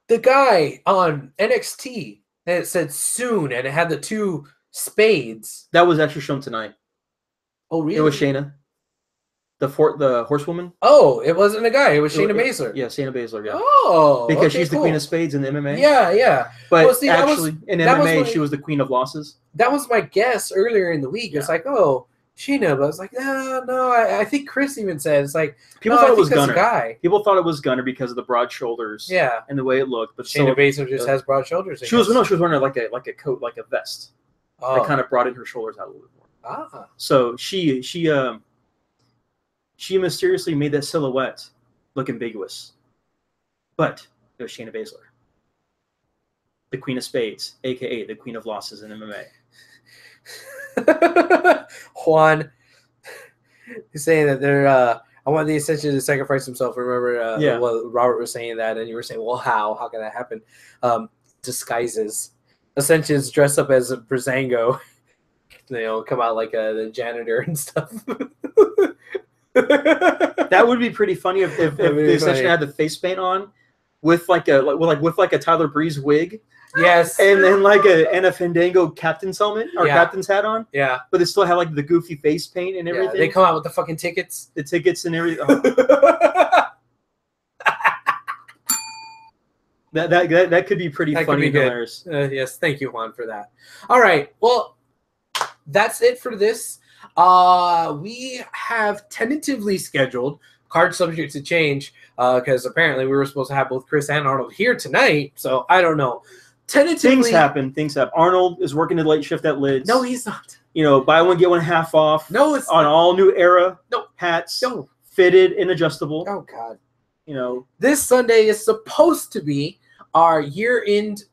S1: the guy on NXT, and it said soon, and it had the 2 spades.
S2: That was actually shown tonight.
S1: Oh, really?
S2: It was Shayna. The horsewoman.
S1: Oh, it wasn't a guy. It was Shayna Baszler.
S2: Yeah, Shayna Baszler. Yeah.
S1: Oh,
S2: because she's the queen of spades in the MMA.
S1: Yeah.
S2: But actually, in MMA, she was the queen of losses.
S1: That was my guess earlier in the week. Yeah. It's like, oh, Shayna. But I was like, no. I think Chris even said it's like
S2: people thought it was Gunner. People thought it was Gunner because of the broad shoulders.
S1: Yeah.
S2: And the way it looked. But
S1: Shayna Baszler just has broad shoulders.
S2: She was wearing like a coat, like a vest.
S1: Oh.
S2: That kind of broadened her shoulders out a little bit more.
S1: Ah.
S2: So she mysteriously made that silhouette look ambiguous. But it was Shayna Baszler. The Queen of Spades, a.k.a. the Queen of Losses in MMA.
S1: Juan is saying that they're I want the Ascension to sacrifice himself. Remember what Robert was saying that, and you were saying, well, how can that happen? Disguises. Ascension's dressed up as a Breezango. Come out like the janitor and stuff.
S2: That would be pretty funny if the Ascension had the face paint on with like a Tyler Breeze wig.
S1: Yes.
S2: And then like a Fandango captain's helmet or captain's hat on.
S1: Yeah.
S2: But they still have like the goofy face paint and everything.
S1: They come out with the fucking tickets.
S2: The tickets and everything. Oh. That could be pretty funny and hilarious.
S1: Yes, thank you, Juan, for that. All right. Well, that's it for this. We have tentatively scheduled, card subject to change, because apparently we were supposed to have both Chris and Arnold here tonight. So I don't know. Tentatively, things happen. Arnold is working the late shift at Lids. No, he's not.
S2: Buy one get one half off.
S1: No, it's
S2: on
S1: not.
S2: All new era.
S1: No
S2: hats.
S1: No
S2: fitted and adjustable.
S1: Oh God.
S2: You know,
S1: this Sunday is supposed to be our year-end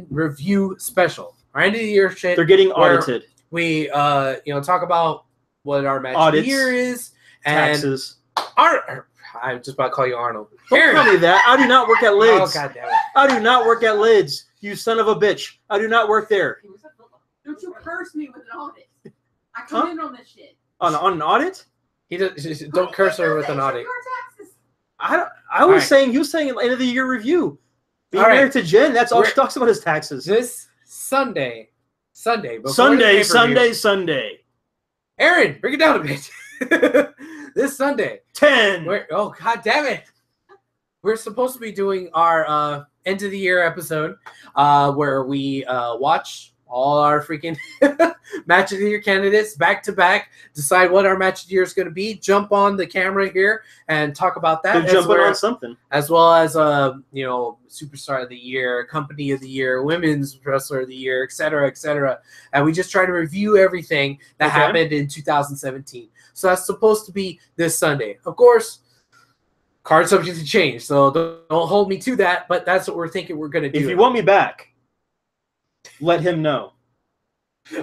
S1: review special. Our end of the year shit.
S2: They're getting
S1: where
S2: audited.
S1: We talk about what our match of the
S2: Audits,
S1: year is and
S2: taxes.
S1: I'm just about to call you Arnold.
S2: Don't call me that. I do not work at Lids.
S1: Oh, God damn it.
S2: I do not work at Lids. You son of a bitch. I do not work there.
S4: Don't you curse me with an audit. I come in on this shit.
S2: On an audit?
S1: He does, don't curse her with an audit.
S2: I was saying, he was saying end of the year review. Being married to Jen, that's all she talks about is taxes.
S1: This Sunday.
S2: Sunday.
S1: Aaron, bring it down a bit. This Sunday.
S2: 10.
S1: Oh, God damn it. We're supposed to be doing our end of the year episode where we watch all our freaking match of the year candidates back to back, decide what our match of the year is going to be, jump on the camera here and talk about that.
S2: Jumping on something.
S1: As well as, superstar of the year, company of the year, women's wrestler of the year, et cetera, et cetera. And we just try to review everything that happened in 2017. So that's supposed to be this Sunday. Of course, card subject to change, so don't hold me to that, but that's what we're thinking we're going to do.
S2: If you want me back, let him know.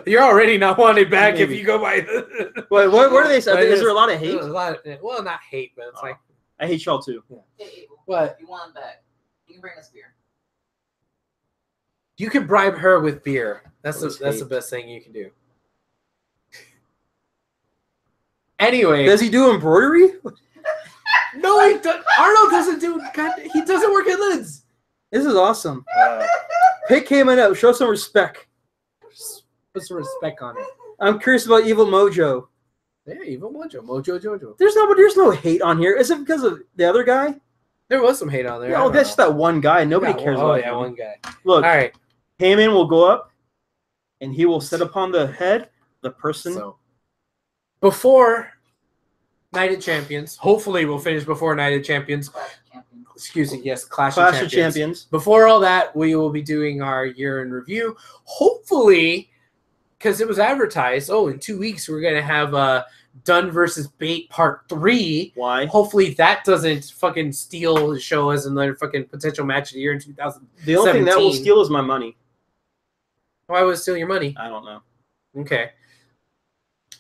S1: You're already not wanted back. Maybe. If you go by
S2: the... what do they say? Is there a lot of hate?
S1: Well, not hate, but it's like...
S2: I hate y'all too.
S3: Yeah. Hey, Abel,
S1: what?
S3: You want him back. You can bring us beer.
S1: You can bribe her with beer. That's the best thing you can do. Anyway.
S2: Does he do embroidery?
S1: No, he does. Arnold doesn't do... he doesn't work at Lids.
S2: This is awesome. Pick him up. Show some respect.
S1: Put some respect on it.
S2: I'm curious about Evil Mojo.
S1: Yeah, Evil Mojo. Mojo Jojo.
S2: There's no hate on here. Is it because of the other guy?
S1: There was some hate on there.
S2: Yeah, that's just that one guy. Nobody cares about him.
S1: one guy.
S2: Look,
S1: all right.
S2: Heyman will go up, and he will sit upon the head the person.
S1: So, before Night of Champions, hopefully we'll finish before Night of Champions. Excuse me, yes, Clash of Champions. Before all that, we will be doing our year in review. Hopefully, because it was advertised, in 2 weeks we're going to have Dunn versus Bate Part 3.
S2: Why?
S1: Hopefully that doesn't fucking steal the show as another fucking potential match of the year in 2017.
S2: The only thing that will steal is my money.
S1: Why would it steal your money?
S2: I don't know.
S1: Okay.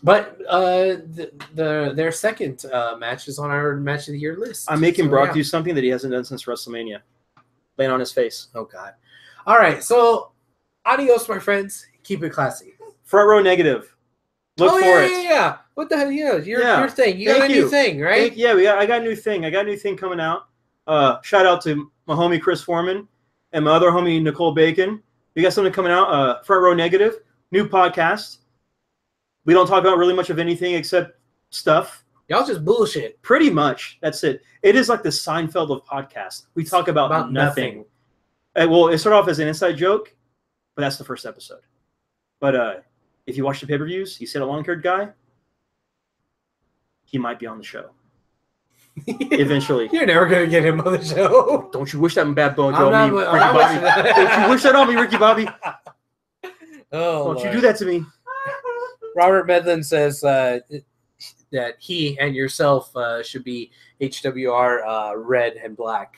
S1: But their second match is on our match of the year list.
S2: I'm making Brock do something that he hasn't done since WrestleMania. Laying on his face.
S1: Oh, God. All right. So, adios, my friends. Keep it classy.
S2: Front row negative. Look for it.
S1: Yeah. What the hell? Yeah. Your thing. You got a new thing, right?
S2: I got a new thing. I got a new thing coming out. Shout out to my homie Chris Foreman and my other homie Nicole Bacon. We got something coming out. Front row negative. New podcast. We don't talk about really much of anything except stuff.
S1: Y'all just bullshit.
S2: Pretty much. That's it. It is like the Seinfeld of podcasts. We talk about nothing. Well, it started off as an inside joke, but that's the first episode. But if you watch the pay-per-views, you see a long-haired guy, he might be on the show. Eventually.
S1: You're never going to get him on the show.
S2: Don't you wish that bad bone on me, Ricky Bobby. Don't you wish that on me, Ricky Bobby.
S1: Oh,
S2: don't you do that to me.
S1: Robert Medlin says that he and yourself should be HWR red and black.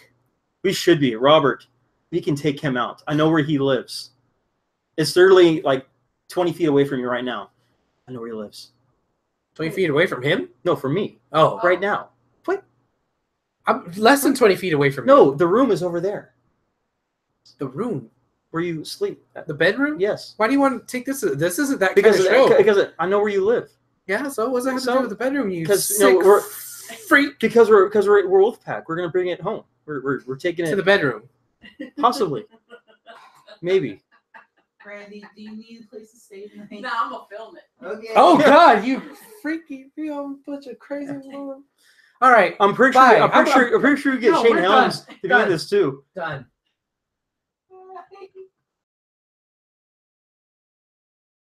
S2: We should be. Robert, we can take him out. I know where he lives. It's literally like 20 feet away from you right now. I know where he lives.
S1: 20 feet away from him?
S2: No, from me.
S1: Oh.
S2: Right now. What?
S1: I'm less than 20 feet away from you.
S2: No, the room is over there.
S1: The room?
S2: Where you sleep.
S1: The bedroom?
S2: Yes.
S1: Why do you want to take this? This isn't that
S2: because
S1: kind of show.
S2: Because I know where you live.
S1: Yeah, so what does that have to do with the bedroom?
S2: Because we're freak. Because we're Wolfpack. We're gonna bring it home. We're taking it
S1: to the bedroom.
S2: Possibly. Maybe.
S3: Randy, do you need a place to stay tonight?
S4: Nah, I'm gonna film it.
S3: Okay.
S1: Oh God, you freaky, bunch of crazy women. All right,
S2: I'm pretty sure. I'm pretty sure we get Shane Helms to do this too.
S1: Done.